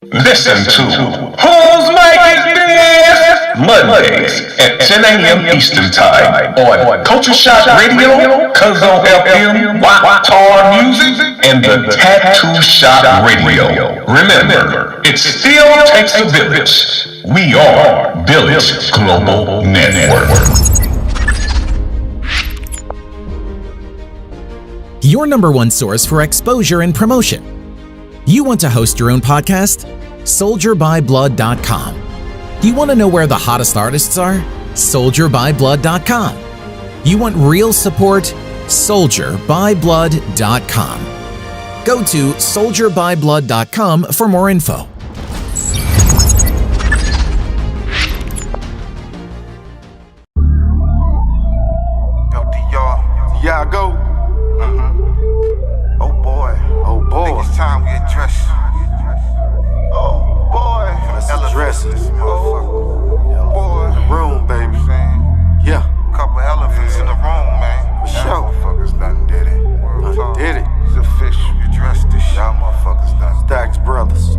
Listen to Whose Mic Is This? Mondays at 10 a.m. Eastern Time on Culture Shock Radio, Cuzzo FM, T.R.O.Y Music, and the Tattoo Shop Radio. Remember, it still takes a village. We are Village Global Network. Your number one source for exposure and promotion. You want to host your own podcast? SoldierByBlood.com. You want to know where the hottest artists are? SoldierByBlood.com. You want real support? SoldierByBlood.com. Go to SoldierByBlood.com for more info. Yo, D.R. Yeah, I go. Oh boy. I think it's time we address. Oh boy. Let's address this motherfucker. Boy. In the room, baby. Yeah. Couple elephants in the room, man. For sure. Motherfuckers done did it. Did it. It's official. You address this shit. Y'all motherfuckers done. Stacks Brothers.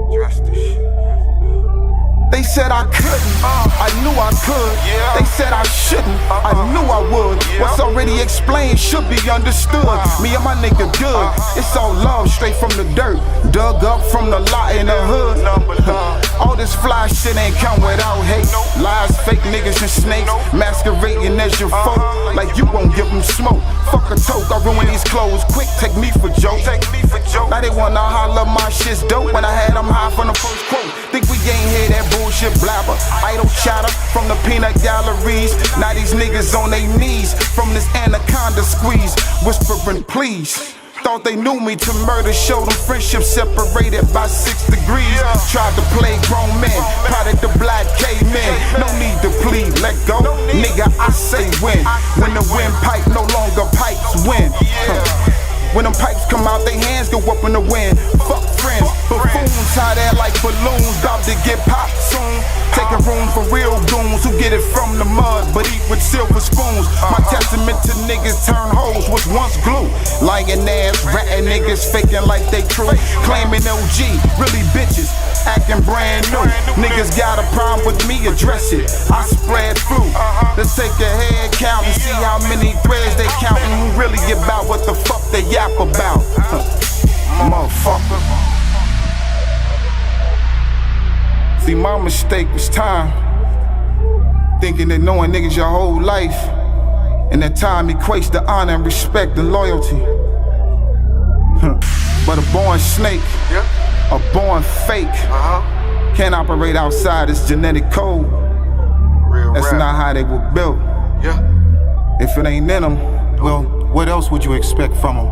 Address this shit. They said I couldn't, I knew I could. Yeah. They said I shouldn't, I knew I would. Yeah. What's already explained should be understood. Me and my nigga good, it's all love straight from the dirt. Dug up from the lot in the hood. All this fly shit ain't come without hate. Lies, fake niggas and snakes, masquerading as your folk. Like you won't give them smoke. Fuck a toke, I ruin these clothes quick, take me for joke. Now they wanna holler my shit's dope when I had them high from the first quote. Think we ain't hear that bullshit blabber, idle chatter from the peanut galleries. Now these niggas on their knees from this anaconda squeeze, whispering please. Thought they knew me to murder, show them friendship separated by 6 degrees. Tried to play grown men, product of black cavemen. No need to plead, let go. Nigga, I say when. When the windpipe no longer pipes win. When them pipes come out, they hands go up in the wind. Fuck friends, buffoons tie that like balloons, about to get popped soon. Take a room for real goons who get it from the mud, but eat with silver spoons. My testament to niggas turn hoes was once glue. Lying ass, ratting niggas faking like they true. Claiming OG, really bitches, acting brand new. Niggas got a problem with me, address it. I spread through. Let's take a head count and see how many threads they counting. Who really about what the fuck they yap about. Motherfucker. See, my mistake was time. Thinking that knowing niggas your whole life, and that time equates to honor and respect and loyalty. But a born snake, a born fake, can't operate outside its genetic code. That's not how they were built. If it ain't in them, well, what else would you expect from them?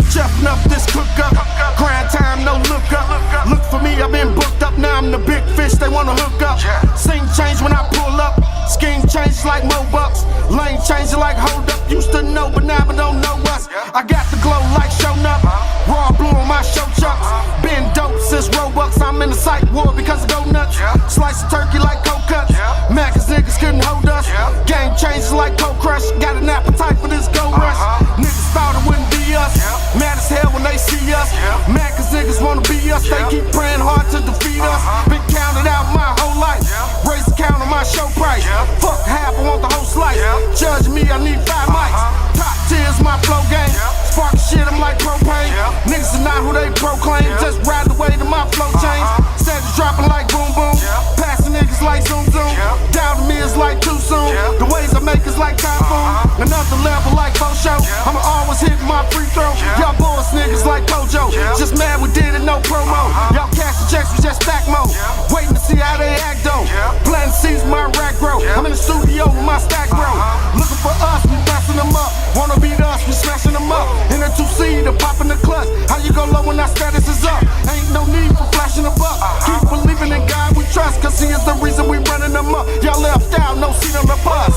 Chuffing up this cook up, grind time, no look up. Look for me, I've been booked up, now I'm the big fish, they wanna hook up. Scene change when I pull up, scheme changes like Mo-Bucks. Lane changes like hold up, used to know but now I don't know us. I got the glow like shown up, raw blue on my show chucks. Been dope since Robux, I'm in the psych ward because I go nuts. Slice of turkey like cold cuts, Mac's niggas couldn't hold us. Game changes like cold crush, got an appetite for this gold rush. Niggas thought it wouldn't be us, mad as hell when they see us. Mad cause niggas wanna be us, they keep praying hard to defeat us. Been counted out my whole life, raise the count on my show price. Fuck half, I want the whole slice. Judge me, I need 5 mics. Top tiers, my flow game. Spark shit, I'm like propane. Niggas are not who they proclaim, just ride the way to my flow chains. Steady dropping like boom boom, passing niggas like zoom zoom. Doubting me is like too soon, the ways I make is like typhoon. Another level like faux show, I'ma always hit my free throw. Y'all boys niggas like Kojo, just mad we did it, no promo. Y'all cash the checks, we just stack mode. Waiting to see how they act though. Planting seeds, my rack grow. I'm in the studio with my stack grow. Looking for us, we busting them up. Wanna beat us, we smashing them up. In a 2C, the pop in the clutch. How you go low when our status is up? Ain't no need for flashing a buck. Keep believing in God we trust, cause he is the reason we running them up. Y'all left out, no seat on the bus.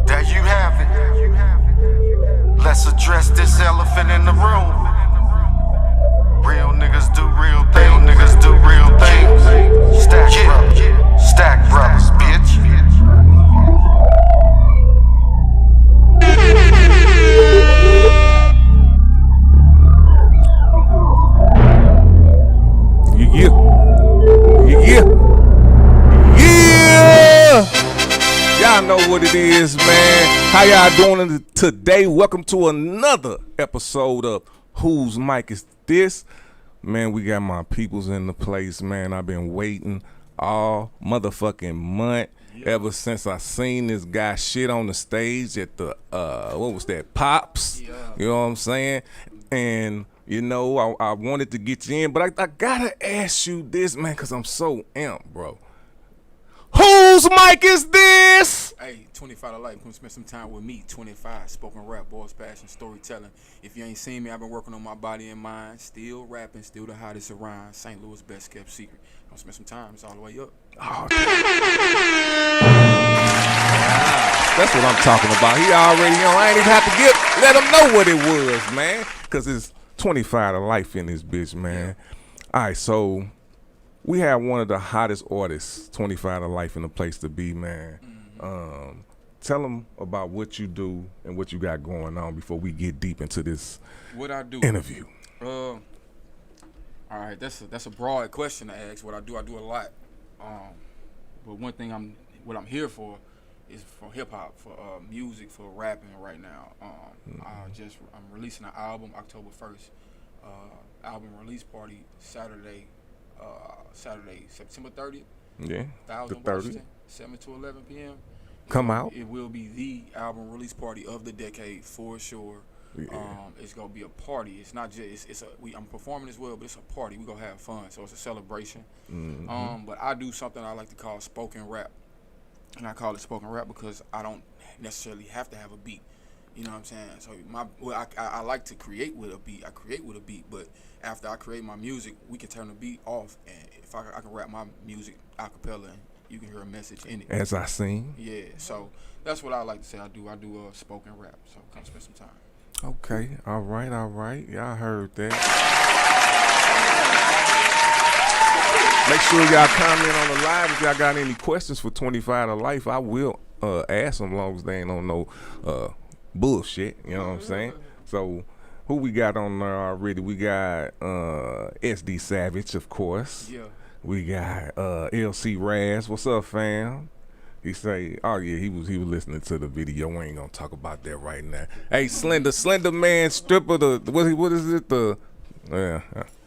There you have it. Let's address this elephant in the room. Real niggas do real things. Real niggas do real things. Stack brothers, bitch. it is, man? How y'all doing today? Welcome to another episode of Whose Mic Is This? Man, we got my peoples in the place, man. I've been waiting all motherfucking month ever since I seen this guy shit on the stage at the, what was that, Pops? Yeah. You know what I'm saying? And, you know, I wanted to get you in, but I gotta ask you this, man, because I'm so amped, bro. Whose mic is this? Hey, 25 to life. Come spend some time with me. 25, spoken rap, boys, passion, storytelling. If you ain't seen me, I've been working on my body and mind. Still rapping, still the hottest around. St. Louis best kept secret. Come spend some time. It's all the way up. Oh, that's what I'm talking about. He already on. I ain't even have to let him know what it was, man. Because it's 25 to life in this bitch, man. All right, so we have one of the hottest artists, 25 to life, in the place to be, man. Tell them about what you do and what you got going on before we get deep into this interview. All right, that's a broad question to ask. What I do a lot. But one thing I'm here is for hip hop, for music, for rapping right now. I'm releasing an album October 1st. Album release party Saturday, September 30th. Yeah, 1000 Washington, 7 to 11 p.m. Come out. It will be the album release party of the decade for sure. Yeah. It's gonna be a party. It's not just I'm performing as well, but it's a party. We gonna have fun, so it's a celebration. Mm-hmm. But I do something I like to call spoken rap, and I call it spoken rap because I don't necessarily have to have a beat. You know what I'm saying? So I like to create with a beat. I create with a beat, but after I create my music, we can turn the beat off, and if I can rap my music a cappella, and you can hear a message in it. As I sing. Yeah. So that's what I like to say. I do spoken rap. So come spend some time. Okay. All right. Y'all heard that. Make sure y'all comment on the live if y'all got any questions for 25 to life. I will ask them, as long as they ain't on no bullshit, you know what I'm saying? So who we got on there already? We got SD Savage, of course. Yeah. We got LC Raz. What's up, fam? He say, oh yeah, he was listening to the video. We ain't gonna talk about that right now. Hey, Slender Man stripper, what is it? The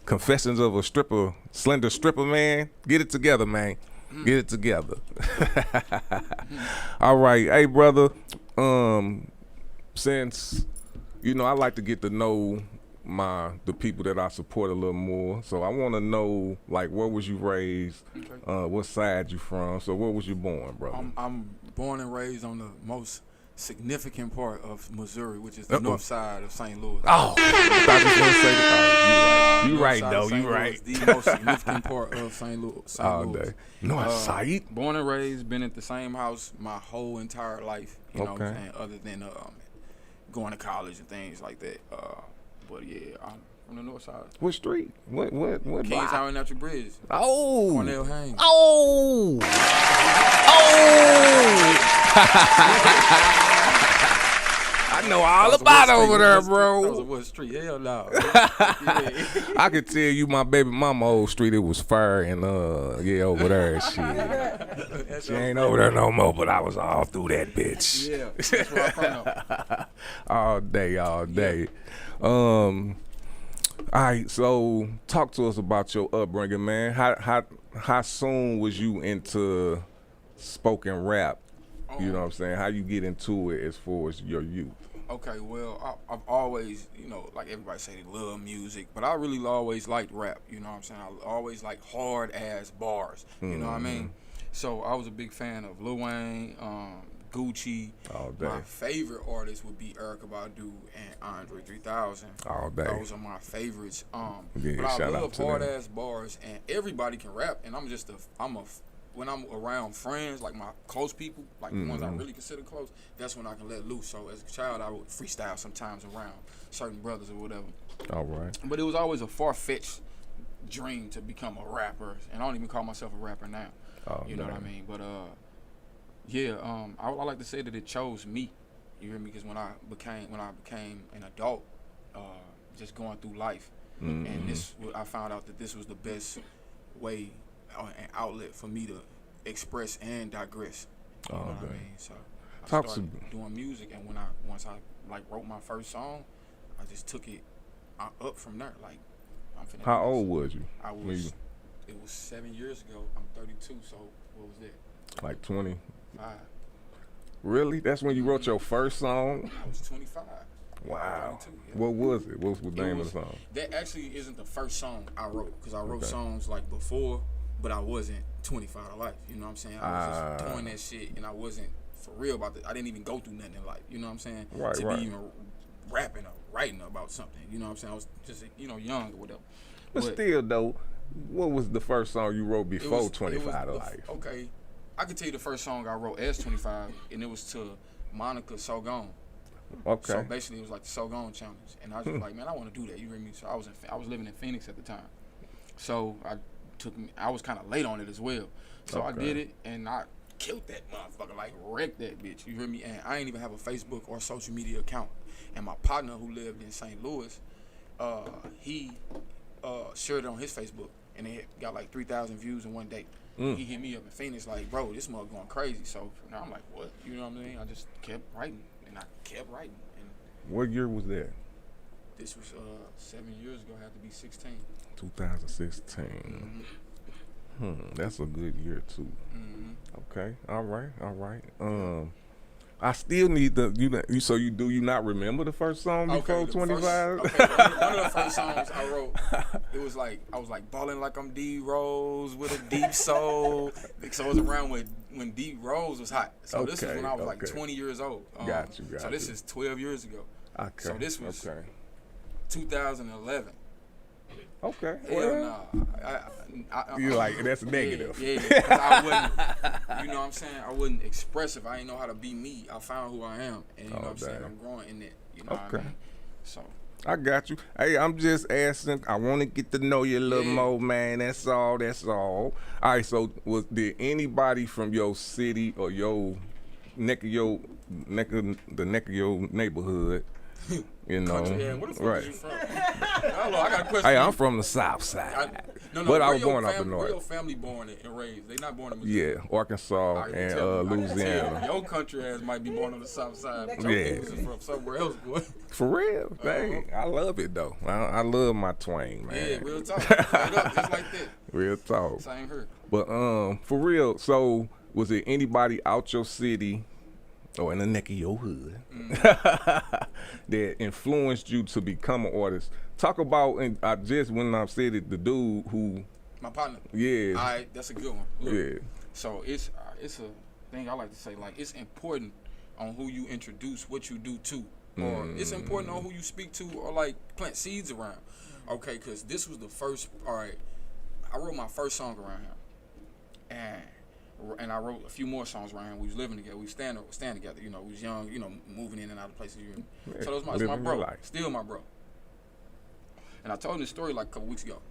Confessions of a Stripper, Slender Stripper Man. Get it together, man. Get it together. All right, hey brother. Since I like to get to know the people that I support a little more, so I want to know, like, where was you raised? Okay. What side you from? So where was you born, brother? I'm born and raised on the most significant part of Missouri, which is the north side of St. Louis. Oh, I thought you were going to say that. You right, though. You right. The most significant part of St. Louis. All day. North side. Born and raised, been at the same house my whole entire life. You know what I'm saying? Other than going to college and things like that. But yeah, I'm from the north side. What street? What Kings Highway Natural Bridge. Oh. Cornell Haynes. Oh. I know all about over there, bro. That was a Wood Street. Hell no. I could tell you my baby mama old street, it was fire and over there and shit. She ain't over there no more, but I was all through that bitch. Yeah, that's where I'm from. all day. All right, so talk to us about your upbringing, man. How soon was you into spoken rap? You know what I'm saying? How you get into it as far as your youth? Okay, well, I've always, like everybody say they love music, but I really always liked rap, you know what I'm saying? I always liked hard-ass bars, you know what I mean? So I was a big fan of Lil Wayne, Gucci. All day. My favorite artists would be Erykah Badu and Andre 3000. All day. Those are my favorites. Yeah, but I love hard-ass bars, and everybody can rap, and when I'm around friends, like my close people, like the ones I really consider close, that's when I can let loose. So as a child, I would freestyle sometimes around certain brothers or whatever. All right. But it was always a far-fetched dream to become a rapper, and I don't even call myself a rapper now. You know what I mean? But I like to say that it chose me. You hear me? Because when I became an adult, just going through life, and I found out that this was the best way, an outlet for me to express and digress. You know what I mean? So I started doing music, and once I like wrote my first song, I just took it up from there. Like, I'm finna. How old was you? It was 7 years ago. I'm 32, so what was that? Like 20. 5. Really? That's when you wrote your first song? I was 25. Wow. 32, yeah. What was it? What was the name of the song? That actually isn't the first song I wrote, because I wrote songs like before, but I wasn't 25 to life. You know what I'm saying? I was just doing that shit, and I wasn't for real about it. I didn't even go through nothing in life. You know what I'm saying? To be even rapping or writing about something. You know what I'm saying? I was just, young or whatever. But still, though, what was the first song you wrote before 25 to life? Okay. I could tell you the first song I wrote as 25, and it was to Monica So Gone. Okay. So basically, it was like the So Gone challenge, and I was just like, man, I want to do that. You hear me? So I was living in Phoenix at the time, so I was kind of late on it as well. So I did it, and I killed that motherfucker, like wrecked that bitch. You hear me? And I ain't even have a Facebook or social media account. And my partner who lived in St. Louis, he shared it on his Facebook, and it got like 3,000 views in one day. He hit me up in Phoenix like, bro, this mother going crazy. So now I'm like, what? You know what I'm saying? I just kept writing, and I kept writing. And what year was that? This was 7 years ago. I had to be 16. 2016. That's a good year too. Okay. All right. I still need you not remember the first song before 25? One of the first songs I wrote, it was like, I was like balling like I'm D-Rose with a deep soul. So it was around when D-Rose was hot. So this was when I was like 20 years old. Got you. So this is 12 years ago. Okay. So this was 2011. Okay. Hell nah. You're like, that's negative. Yeah, because I wouldn't, you know what I'm saying? I wasn't expressive. I didn't know how to be me. I found who I am. And you know what I'm saying? I'm growing in it. You know what I mean? So. I got you. Hey, I'm just asking. I want to get to know you a little more, man. That's all. All right, so did anybody from your city or your neck of your neighborhood, you know, where the fuck is you from? Hello, I got a question. Hey, I'm from the South Side. But I was born up in North. Where your family born and raised? They not born in Missouri. Yeah, Arkansas and Louisiana. Your country ass might be born on the South Side. But your is from somewhere else, boy. For real, dang. I love it though. I love my twang, man. Yeah, real talk. Straight up, just like that. Real talk. Same here. But for real. So was there anybody out your city or in the neck of your hood that influenced you to become an artist? Talk about, and I just when I said it, the dude who my partner. Yeah. All right, that's a good one. Look, yeah. So it's a thing I like to say. Like, it's important on who you introduce what you do to, or it's important on who you speak to, or like plant seeds around. Okay, because this was the first. All right, I wrote my first song around him, and I wrote a few more songs around him. We was living together. We stand together. You know, we was young. You know, moving in and out of places. So that was my bro. Still my bro. And I told him this story like a couple weeks ago.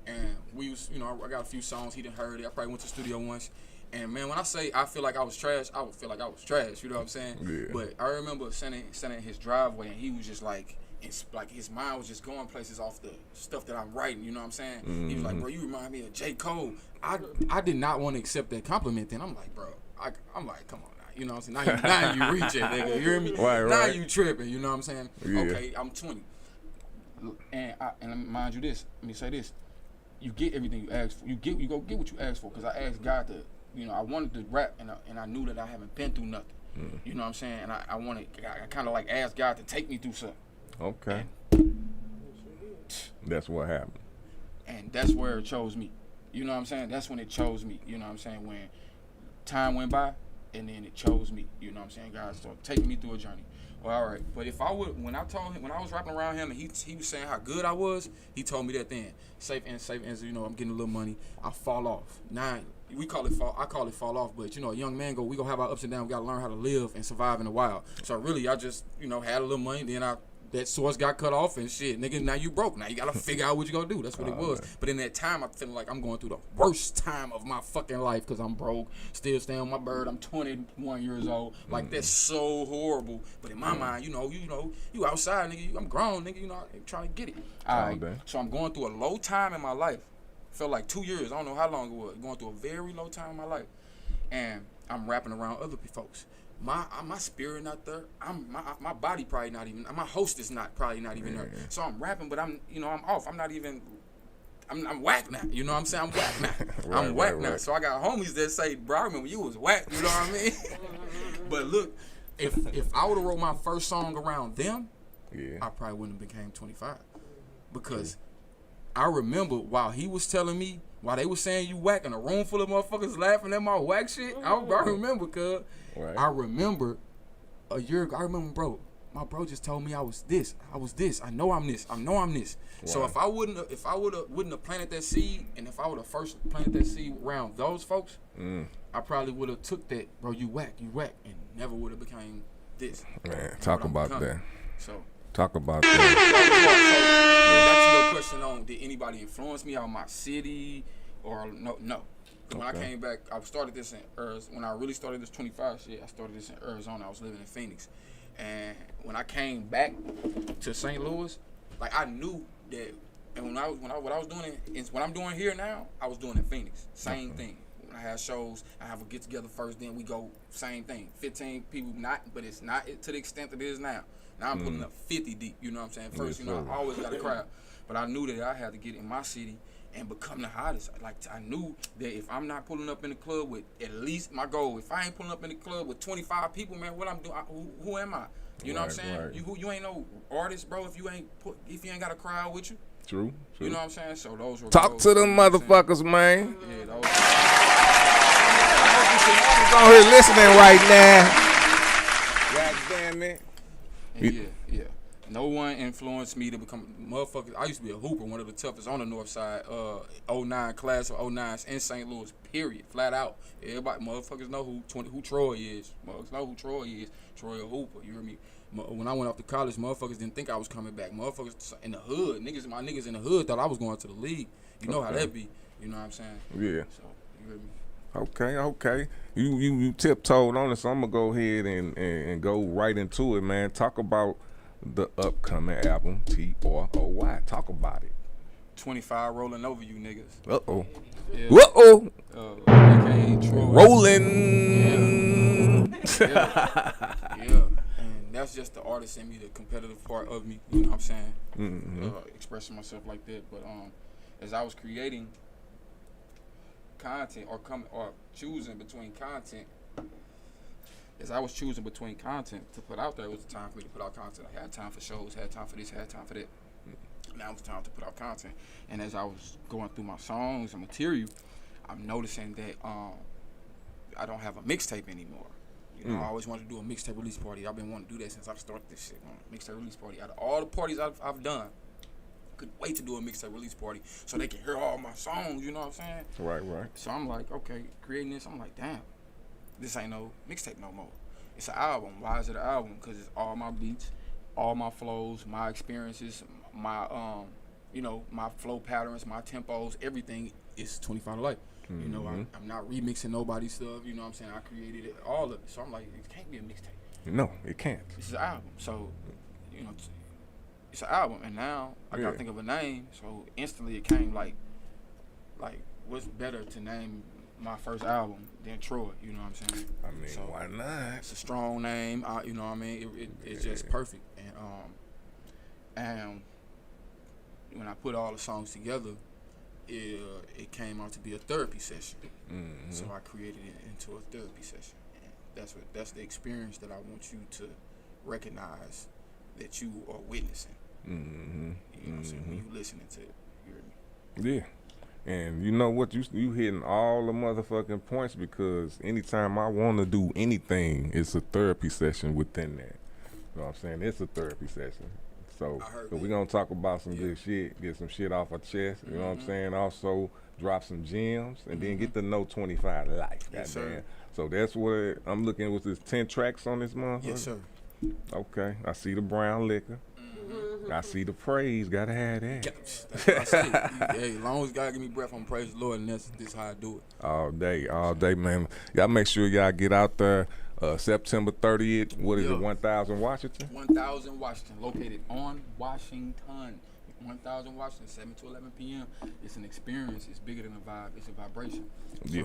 And we was, I got a few songs. He didn't heard it. I probably went to the studio once. And man, when I say I feel like I was trash, I would feel like I was trash. You know what I'm saying? Yeah. But I remember standing in his driveway, and he was just like his mind was just going places off the stuff that I'm writing. You know what I'm saying? He was like, bro, you remind me of J. Cole. I did not want to accept that compliment. Then I'm like, bro, I'm like, come on now. You know what I'm saying? Now you reach it, nigga. You hear me? Right. Now you tripping. You know what I'm saying? Yeah. Okay, I'm 20. And mind you this, let me say this. You get everything you ask for. You go get what you ask for. Because I asked God to, I wanted to rap, and I knew that I haven't been through nothing. You know what I'm saying? And I kind of like asked God to take me through something. Okay. That's what happened. And that's where it chose me. You know what I'm saying? That's when it chose me. You know what I'm saying? When time went by, and then it chose me. You know what I'm saying? God started taking me through a journey. Well, all right. But if I would, when I was rapping around him and he was saying how good I was, he told me that then. Safe ends, I'm getting a little money. I fall off. Now, I call it fall off, but a young man we gonna have our ups and downs. We gotta learn how to live and survive in the wild. So really, I just, had a little money, then that source got cut off and shit, nigga, now you broke. Now you gotta figure out what you gonna do. That's what it was. Man. But in that time, I feel like I'm going through the worst time of my fucking life because I'm broke, still staying on my bird. I'm 21 years old. Like, that's so horrible. But in my mind, you outside, nigga. I'm grown, nigga. I'm trying to get it. All right. So I'm going through a low time in my life. Felt like 2 years. I don't know how long it was. Going through a very low time in my life. And I'm rapping around other folks. my spirit not there. My body probably not even. My host is probably not even there. So I'm rapping, but I'm off. I'm not even. I'm whack now. You know what I'm saying? I'm whack now. I'm whack now. So I got homies that say, bro, I remember you was whack. You know what I mean? But look, if I would have wrote my first song around them, I probably wouldn't have became 25. Because I remember while he was telling me, while they was saying you whack, and a room full of motherfuckers laughing at my whack shit, I remember, cuz. Right. I remember a year ago, bro, my bro just told me I was this. I know I'm this. Right. So if I wouldn't have planted that seed, and if I would have first planted that seed around those folks, I probably would have took that, bro, you whack, and never would have became this. Man, talk about that. So talk about that. Back to your question on did anybody influence me out of my city or no. When I came back, I started this in Arizona. When I really started this 25 shit, I started this in Arizona. I was living in Phoenix. And when I came back to St. Louis, like I knew that, and what I was doing is what I'm doing here now, I was doing in Phoenix. Same thing. When I had shows, I have a get together first, then we go same thing. 15 people, but it's not to the extent that it is now. Now I'm putting up 50 deep. You know what I'm saying? First, I always got a crowd, but I knew that I had to get in my city and become the hottest. Like I knew that if I'm not pulling up in the club with at least my goal, if I ain't pulling up in the club with 25 people, man, what I'm doing? Who am I? You know what I'm saying? Right. You ain't no artist, bro. If you ain't got a crowd with you. True. You know what I'm saying? So those were talk to them motherfuckers, man. Yeah, those. On here listening right now. God damn it. Yeah. No one influenced me to become motherfuckers. I used to be a hooper, one of the toughest on the north side. 09 class of 09s in St. Louis, period. Flat out. Everybody, motherfuckers know who T.R.O.Y is. Motherfuckers know who T.R.O.Y is. T.R.O.Y a hooper, you hear me? When I went off to college, motherfuckers didn't think I was coming back. Motherfuckers in the hood, my niggas in the hood thought I was going to the league. You know how that be. You know what I'm saying? Yeah. So, you hear me? Okay. You tiptoed on it, so I'm gonna go ahead and go right into it, man. Talk about the upcoming album, T.R.O.Y. Talk about it. 25 rolling over you niggas. Uh-oh. Yeah. Uh-oh. AKA T.R.O.Y. Rolling. Yeah. And that's just the artist in me, the competitive part of me. You know what I'm saying? Mm-hmm. Expressing myself like that. But as I was creating content or choosing between content, as I was choosing between content to put out there, it was the time for me to put out content. I had time for shows, had time for this, had time for that. Now it's time to put out content. And as I was going through my songs and material, I'm noticing that I don't have a mixtape anymore. You know, I always wanted to do a mixtape release party. I've been wanting to do that since I've started this shit. Mixtape release party. Out of all the parties I've done, couldn't wait to do a mixtape release party so they can hear all my songs. You know what I'm saying? Right. So I'm like, okay, creating this. I'm like, damn. This ain't no mixtape no more. It's an album. Why is it an album? Because it's all my beats, all my flows, my experiences, my my flow patterns, my tempos, everything is 25 to life. Mm-hmm. You know, I'm not remixing nobody's stuff. You know what I'm saying? I created it, all of it. So I'm like, it can't be a mixtape. No, it can't. It's an album. So, it's an album. And now I gotta think of a name. So instantly it came like what's better to name my first album than T.R.O.Y, you know what I'm saying? I mean, so why not? It's a strong name, you know what I mean? It's just perfect. And when I put all the songs together, it came out to be a therapy session. Mm-hmm. So I created it into a therapy session. And that's the experience that I want you to recognize that you are witnessing. Mm-hmm. You know what I'm saying? When you listening to it, you hear me? Yeah. And you know what? You hitting all the motherfucking points, because anytime I want to do anything, it's a therapy session within that. You know what I'm saying? It's a therapy session. So we're going to talk about some good shit, get some shit off our chest, you know what I'm saying? Also, drop some gems, and then get to know 25 life. Yes, sir. So that's what I'm looking with. This 10 tracks on this motherfucker? Yes, sir. Okay. I see the brown liquor. I see the praise, gotta have that. That's what I say. Hey, as long as God give me breath, I'm praise the Lord, and that's how I do it. All day, man. Y'all make sure y'all get out there. September 30th, what is it, 1000 Washington? 1000 Washington, located on Washington. 1000 Washington, 7 to 11 p.m. It's an experience. It's bigger than a vibe. It's a vibration. Yeah.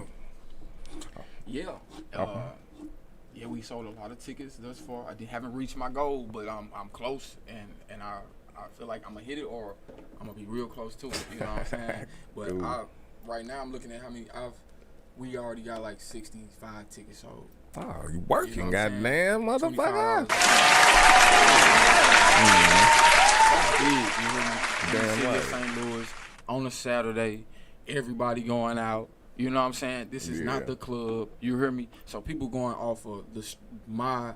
So, Yeah, we sold a lot of tickets thus far. Haven't reached my goal, but I'm close, and I feel like I'm gonna hit it or I'm gonna be real close to it. You know what I'm saying? But right now I'm looking at how many we already got like 65 tickets sold. Oh, you working, you know goddamn motherfucker. That's big, you know what I mean? Damn right. St. Louis on a Saturday, everybody going out. You know what I'm saying? This is not the club. You hear me? So people going off of my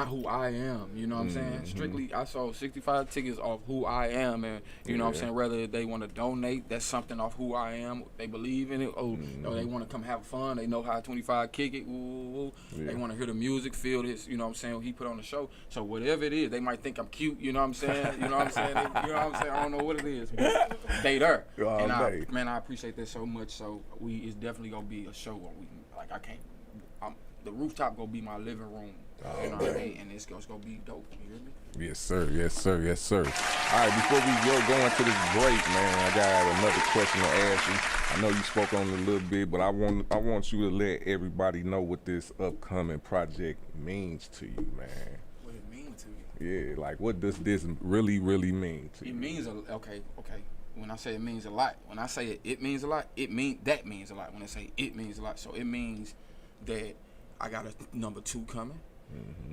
who I am. You know what I'm saying? Strictly, I sold 65 tickets off who I am, and you know what I'm saying. Whether they want to donate, that's something off who I am. They believe in it. Oh, no, they want to come have fun. They know how 25 kick it. Ooh. They want to hear the music, feel this. You know what I'm saying? He put on the show. So whatever it is, they might think I'm cute. You know what I'm saying? You know what I'm saying? You know what I'm saying? I don't know what it is, but they there. And I appreciate that so much. So it's definitely gonna be a show where we the rooftop gonna be my living room. You know what I mean? And it's gonna be dope. You hear me? Yes, sir. Yes, sir. Yes, sir. All right, before we go into this break, man, I got another question to ask you. I know you spoke on it a little bit, but I want you to let everybody know what this upcoming project means to you, man. What it means to you? Yeah, like what does this really mean to you? It means okay. When I say it means a lot, when I say it means a lot, that means a lot. When I say it means a lot, so it means that I got a number 2 coming.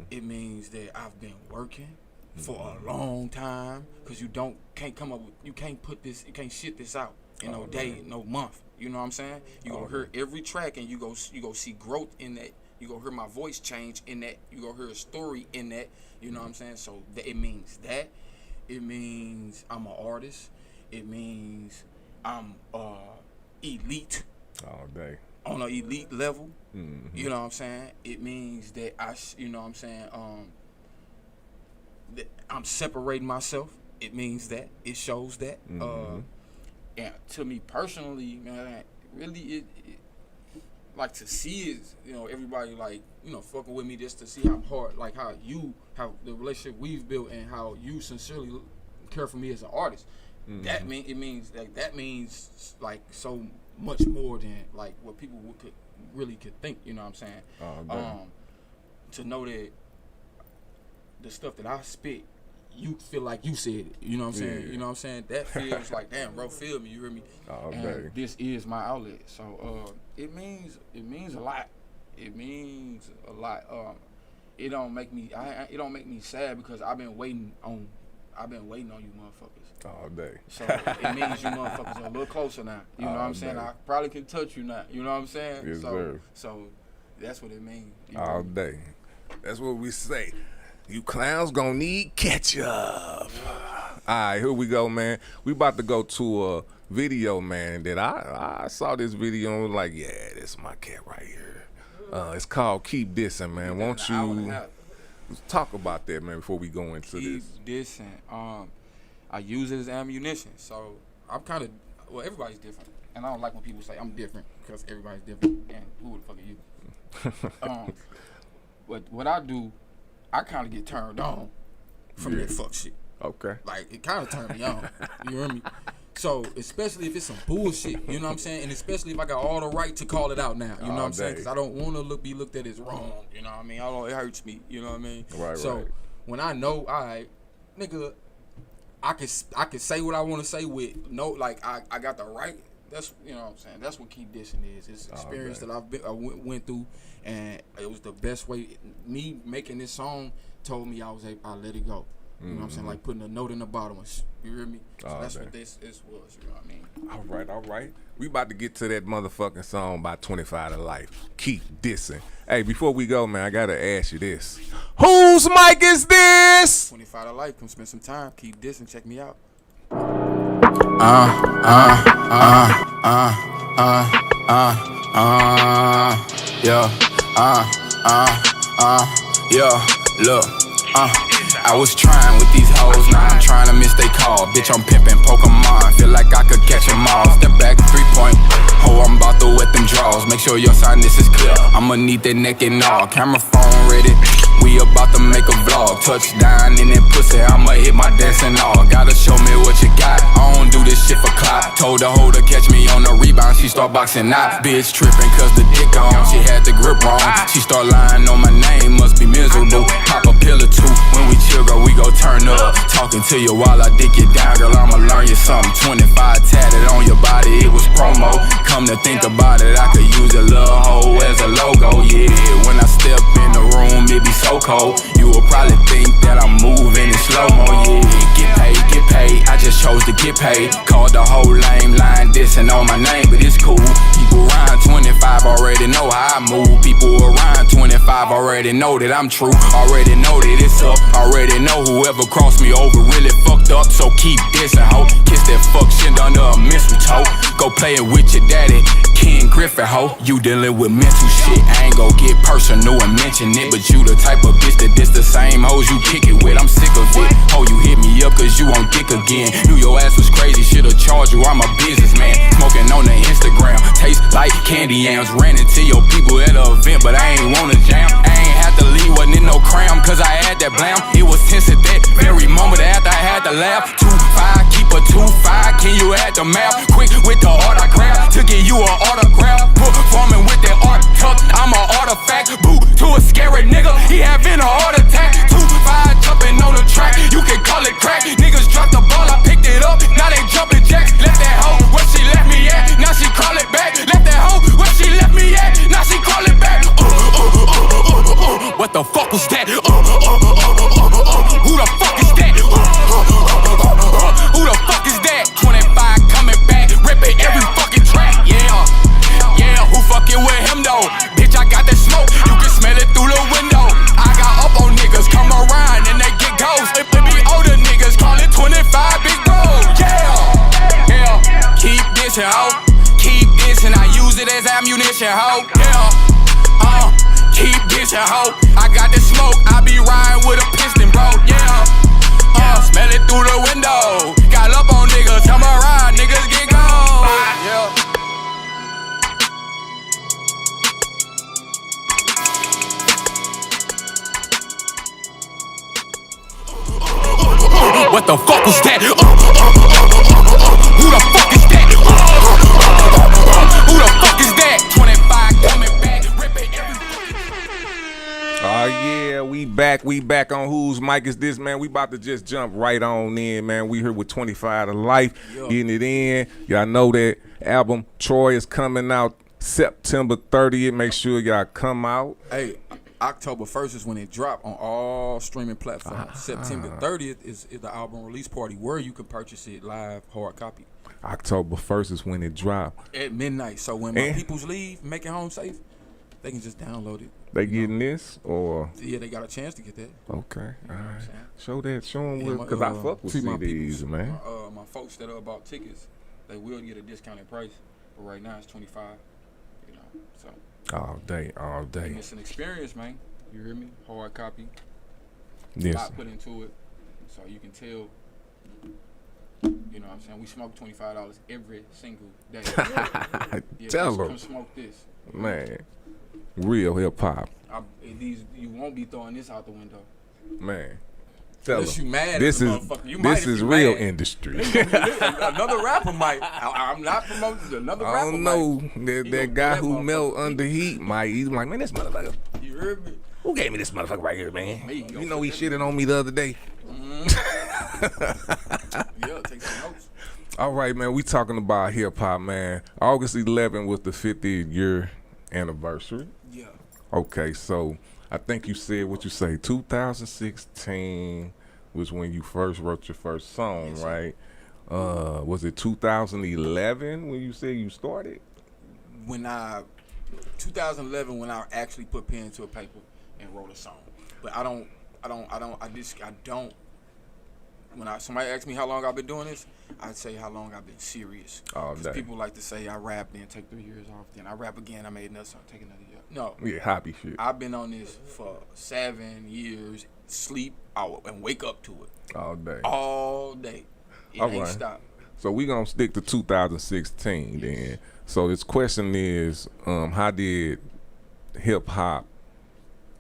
It means that I've been working for a long time, because you can't shit this out in no day, no month. You know what I'm saying? You gonna hear every track, and you go see growth in that. You gonna hear my voice change in that. You gonna hear a story in that. You know what I'm saying? So it means that. It means I'm an artist. It means I'm elite. All day. On an elite level. You know what I'm saying? It means that you know what I'm saying, that I'm separating myself. It means that. It shows that. And to me personally, man, really it like to see is, you know, everybody like, you know, fucking with me just to see how hard, like how the relationship we've built and how you sincerely care for me as an artist. That means like so much more than like what people could think, you know what I'm saying? To know that the stuff that I spit, you feel like you said it, you know what I'm saying? You know what I'm saying? That feels like, damn, bro, feel me, you hear me? And this is my outlet. So it means a lot. It means a lot. It don't make me sad, because I've been waiting on you motherfuckers all day. So it means you motherfuckers are a little closer now. You know what I'm saying? I probably can touch you now. You know what I'm saying? Yes, sir. So that's what it means. All day. That's what we say. You clowns gonna need ketchup. All right, here we go, man. We about to go to a video, man, that I saw this video and was like, yeah, this is my cat right here. It's called Keep Dissing, man. Won't you talk about that, man, before we go into this? Keep Dissing. I use it as ammunition. So I'm kind of, well, everybody's different. And I don't like when people say I'm different, because everybody's different. And who the fuck are you? But what I do, I kind of get turned on from that fuck shit. Okay. Like, it kind of turned me on. You hear me? So, especially if it's some bullshit, you know what I'm saying? And especially if I got all the right to call it out now, you know what I'm saying? Because I don't want to be looked at as wrong, you know what I mean? It hurts me, you know what I mean? Right, so, when I know, all right, nigga, I can say what I want to say with like, I got the right. That's, you know what I'm saying? That's what Keep Dissing is. It's experience that I went through, and it was the best way. Me making this song told me I let it go. You know what I'm saying? Like putting a note in the bottom. You hear me? So that's what this was. You know what I mean? All right. We about to get to that motherfucking song by 25 to Life. Keep Dissing. Hey, before we go, man, I gotta ask you this. Whose mic is this? 25 to Life. Come spend some time. Keep Dissing. Check me out. Look, I was trying with these hoes, now I'm trying to miss they call. Bitch, I'm pimping Pokemon, feel like I could catch them all. Step back, 3-point, ho, I'm about to wet them draws. Make sure your sign this is clear, I'ma need that neck and all. Camera phone ready, we about to make a vlog. Touchdown in that pussy, I'ma hit my dancing all. Gotta show me what you got, I don't do this shit shit for clout. Told the hoe to catch me on the rebound, she start boxing out. Bitch tripping cause the dick on, she had the grip wrong. She start lying on my name, must be miserable. Pop a pill or two, when we chill, girl, we go turn up. Talking to you while I dick you down, girl, I'ma learn you something. 25 tatted on your body, it was promo. Come to think about it, I could use a little hoe as a logo, yeah. When I step in the room, it be so cold. You will probably think that I'm moving in slow-mo, yeah. Get paid, I just chose to get paid. Called the whole lame line dissing on my name, but it's cool. People around 25 already know how I move. People around 25 already know that I'm true. Already know that it's up. Already know whoever crossed me over really fucked up. So keep dissing, ho. Kiss that fuck shit under a mistletoe. Go play it with your daddy, Ken Griffin, ho. You dealing with mental shit. I ain't gon' get personal and mention it, but you the type of bitch that this the same hoes you kick it with. I'm sick of it. Ho, you hit me up cause you on dick again. Knew your ass was crazy, should've charged you. I'm a businessman. Smoking on the Instagram, taste like candy yams. Ran into your people at an event, but I ain't wanna jam. I ain't had to leave, wasn't in no cram, cause I had that blam. It was tense at that very moment after I had to laugh. 2-5, keep a 2-5, can you add the map? Quick with the autograph, to give you an autograph. Performing with that art tuck, I'm an artifact. Boo to a scary nigga, he having a heart attack. 2-5, jumping on the track, you can call it crack. Niggas dropped the ball, I picked it up, now they jumping jacks. Left that hoe, where she left me at, now she call it back. Left that hoe, where she left me at, now she call it back. What the fuck was that? Who the fuck is that? Who the fuck is that? 25 coming back, ripping every fucking track. Yeah, who fucking with him though? Bitch, I got that smoke, you can smell it through the window. I got up on niggas, come around and they get ghosts. If it be older niggas, call it 25 big bro. Yeah, keep dissing, ho. Keep dissing, I use it as ammunition, ho. Yeah, keep dissing, ho. I got the smoke, I be riding with a piston, bro. Yeah, smell it through the window. Got up on niggas, come around, niggas get gone. Yeah. What the fuck was that? Who the fuck is that? Who the fuck is that? 25 coming back, ripping every fucking. Oh yeah, we back on Whose Mic Is This, man. We about to just jump right on in, man. We here with 25 to Life, getting it in. Y'all know that album T.R.O.Y is coming out September 30th. Make sure y'all come out. Hey, October 1st is when it dropped on all streaming platforms. September 30th is the album release party where you can purchase it live, hard copy. October 1st is when it dropped. At midnight. So when my peoples leave, make it home safe, they can just download it. They getting this or? Yeah, they got a chance to get that. Okay, all right. Show them what, because I fuck with CDs, man. My folks that are about tickets, they will get a discounted price, but right now it's 25. You know, so. All day. And it's an experience, man. You hear me? Hard copy. Yes. A lot put into it, so you can tell. You know what I'm saying? We smoke $25 every single day. Tell them. Come smoke this, man. Real hip hop. You won't be throwing this out the window, man. Tell them. You mad? This is real mad. Industry. Another rapper might. I'm not promoting another rapper. I don't know that guy who melt under heat might. He's like, man, this motherfucker. You heard me? Who gave me this motherfucker right here, man? You know he shitted on me the other day. Yeah, take some notes. All right, man. We talking about hip hop, man. August 11th was the 50th year anniversary. Yeah. Okay, so I think you said what you say. 2016 was when you first wrote your first song, yes, right? Was it 2011 when you said you started? 2011 when I actually put pen to a paper and wrote a song. But I don't. When somebody asks me how long I've been doing this, I'd say how long I've been serious. Because people like to say I rap, then take 3 years off, then I rap again, I made another song, take another year. No. Yeah, hobby shit. I've been on this for 7 years, sleep out and wake up to it. All day. It ain't stop. So we gonna stick to 2016 then. So this question is, how did hip hop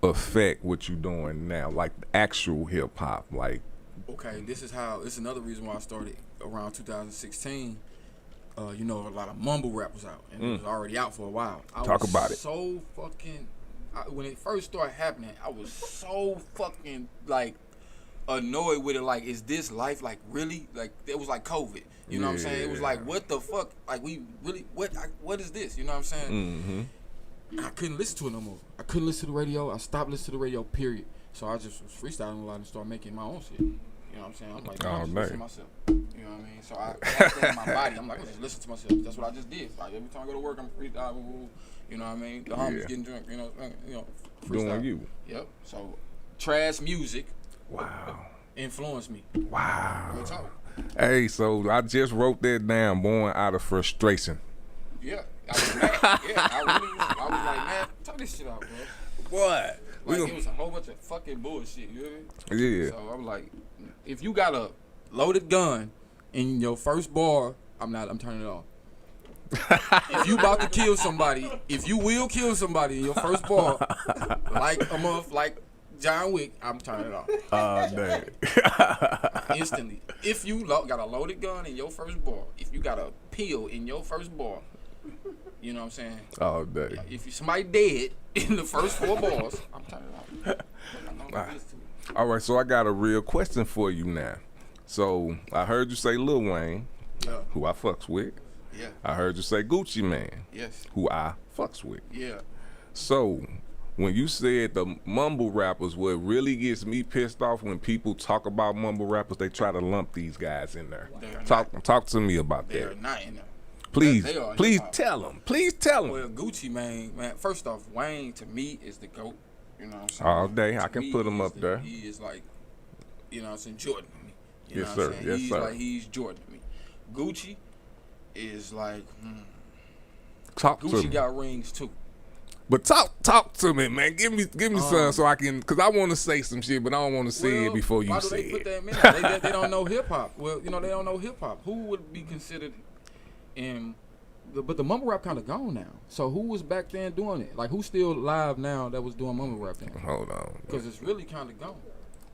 affect what you doing now? Like actual hip hop, like Okay, this is another reason why I started around 2016. You know, a lot of mumble rap was out, and it was already out for a while. Talk about it. So fucking, when it first started happening, I was so fucking like annoyed with it. Like, is this life like really? Like, it was like COVID. You know what I'm saying? It was like, what the fuck? Like, we really what is this? You know what I'm saying? I couldn't listen to it no more. I couldn't listen to the radio. I stopped listening to the radio. Period. So I just was freestyling a lot and started making my own shit. You know what I'm saying? I'm like, I'm just listening to myself. You know what I mean? So I got in my body. I'm like, I just listen to myself. That's what I just did. Like, every time I go to work, I'm freestyling. You know what I mean? The homies getting drunk. You know, freestyle. Doing you. Yep. So trash music. Wow. Influenced me. Wow. Real talk. Hey, so I just wrote that down, born out of frustration. Yeah. I was mad. Yeah. I was like, man, talk this shit out, bro. What? Like, it was a whole bunch of fucking bullshit. You know what I mean? Yeah. So I'm like, if you got a loaded gun in your first bar, I'm turning it off. If you about to kill somebody, if you will kill somebody in your first bar, like John Wick, I'm turning it off. Oh, dang. Instantly. If you got a loaded gun in your first bar, if you got a pill in your first bar, you know what I'm saying? Oh, dang. If somebody dead in the first 4 bars, I'm turning it off. All right, so I got a real question for you now. So I heard you say Lil Wayne, who I fucks with. Yeah. I heard you say Gucci Mane, Yes. who I fucks with. Yeah. So when you said the mumble rappers, what really gets me pissed off when people talk about mumble rappers, they try to lump these guys in there. Talk to me about They that. are not in there. Please hip-hop. tell them. Please tell them. Well, Gucci Mane, man. First off, Wayne to me is the GOAT. You know what I'm saying? All day, I To can me, put him he's up there. He is like, you know what I'm saying, Jordan to me. You Yes, know what sir. I'm saying? Yes, sir. He's Jordan to me. Gucci is like, Talk to Gucci me. got rings too. But talk to me, man. Give me some so I can, cause I want to say some shit, but I don't want to say it before you why do say they put it. that in there? They don't know hip hop. Well, you know, they don't know hip hop. Who would be considered in? But the mumble rap kind of gone now. So who was back then doing it? Like, who's still live now that was doing mumble rap then? Hold on. Because it's really kind of gone.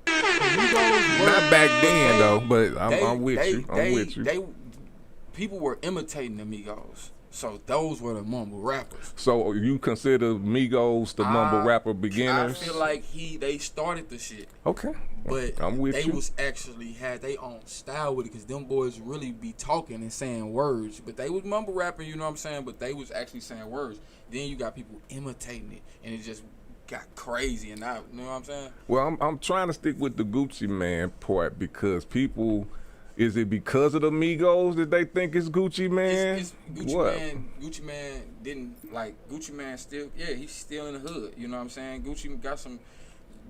Not back then though, but I'm with you. People were imitating the Migos. So those were the mumble rappers. So you consider Migos the mumble rapper beginners? I feel like they started the shit. Okay. But I'm with they you. was actually had their own style with it, because them boys really be talking and saying words. But they was mumble rapping, you know what I'm saying? But they was actually saying words. Then you got people imitating it, and it just got crazy. And now, you know what I'm saying? Well, I'm trying to stick with the Gucci Mane part, because people, is it because of the Migos that they think it's Gucci Mane? It's Gucci what? Mane. Gucci Mane didn't like Gucci Mane. Still, he's still in the hood. You know what I'm saying? Gucci got some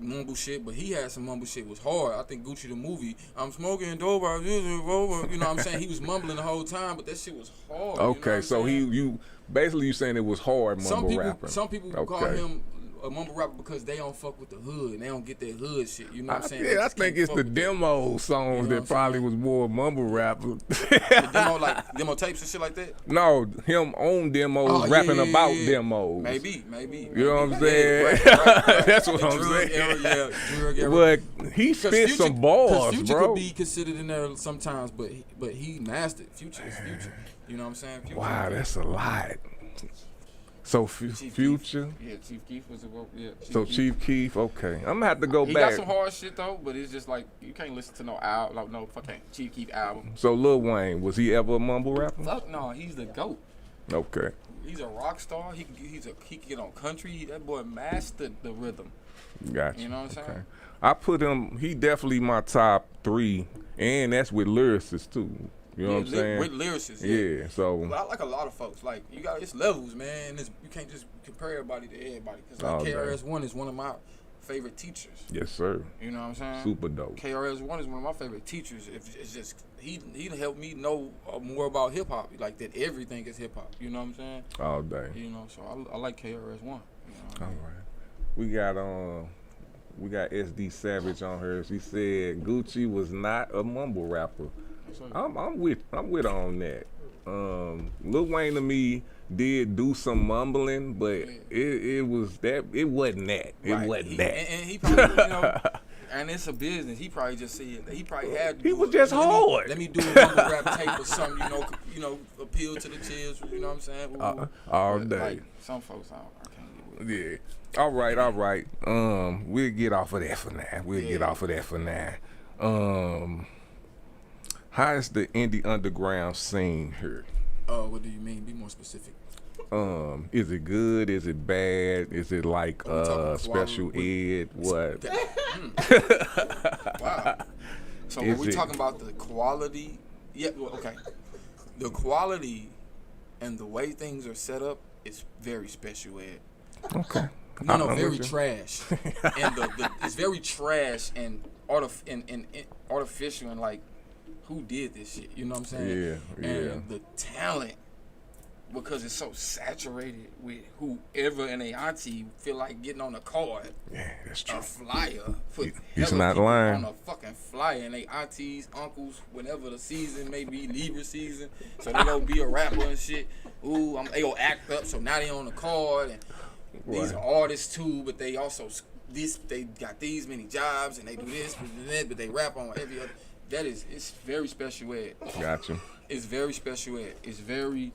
mumble shit, but he had some mumble shit was hard. I think Gucci the movie, I'm smoking dope, you know what I'm saying? He was mumbling the whole time, but that shit was hard. Okay, you know so you basically you saying it was hard mumble rapping. Some people call him a mumble rapper because they don't fuck with the hood and they don't get that hood shit. You know what I'm saying? Yeah, I think it's the demo songs that probably was more mumble rapper. The demo, like demo tapes and shit like that. No, him on demos, rapping about demos. Maybe. You know what I'm saying? Right. That's what I'm saying. Drug era. But he spit some bars, Future bro. could be considered in there sometimes, but he mastered. Future is Future. You know what I'm saying? Future. Wow, that's a lot. So Future. Yeah, Chief Keef was Chief Keef, okay. I'm gonna have to go he back. He got some hard shit though, but it's just like you can't listen to no album, like no fucking Chief Keef album. So Lil Wayne, was he ever a mumble rapper? Fuck no, he's the GOAT. Okay. He's a rock star. He can get on country. That boy mastered the rhythm. Gotcha. You know what I'm saying? Okay. I put him. He definitely my top 3, and that's with lyricists too. You know what I'm saying? With lyricists, yeah. So I like a lot of folks. Like it's levels, man. You can't just compare everybody to everybody. Cause like KRS-One is one of my favorite teachers. Yes, sir. You know what I'm saying? Super dope. KRS-One is one of my favorite teachers. It's just he helped me know more about hip hop. Like that everything is hip hop. You know what I'm saying? All day. You know, so I like KRS-One. You know all right. We got SD Savage on her. She said Gucci was not a mumble rapper. I'm with her on that. Lil Wayne to me did do some mumbling, but it wasn't that. It wasn't that. And he probably, and it's a business. He probably just said he probably had. He was just hard. Let me do a number rap tape or something. Appeal to the kids. You know what I'm saying? All but, day. Like, some folks, I can't get with it. Yeah. All right. We'll get off of that for now. How is the indie underground scene here? What do you mean? Be more specific. Is it good? Is it bad? Is it like special ed? What? Wow. So when we're talking about the quality, okay. The quality and the way things are set up is very special ed. Okay. No, very trash. And it's very trash and artificial and like, who did this shit? You know what I'm saying? Yeah. And the talent, because it's so saturated with whoever in a auntie feel like getting on a card. Yeah, that's true. A flyer. He's not lying. On a fucking flyer, and they aunties, uncles, whenever the season may be, Libra season, so they gonna be a rapper and shit. Ooh, they gonna act up, so now they on the card, and these are artists too, but they also they got these many jobs, and they do this, but they rap on every other. It's very special ed. Gotcha. It's very special ed. It's very.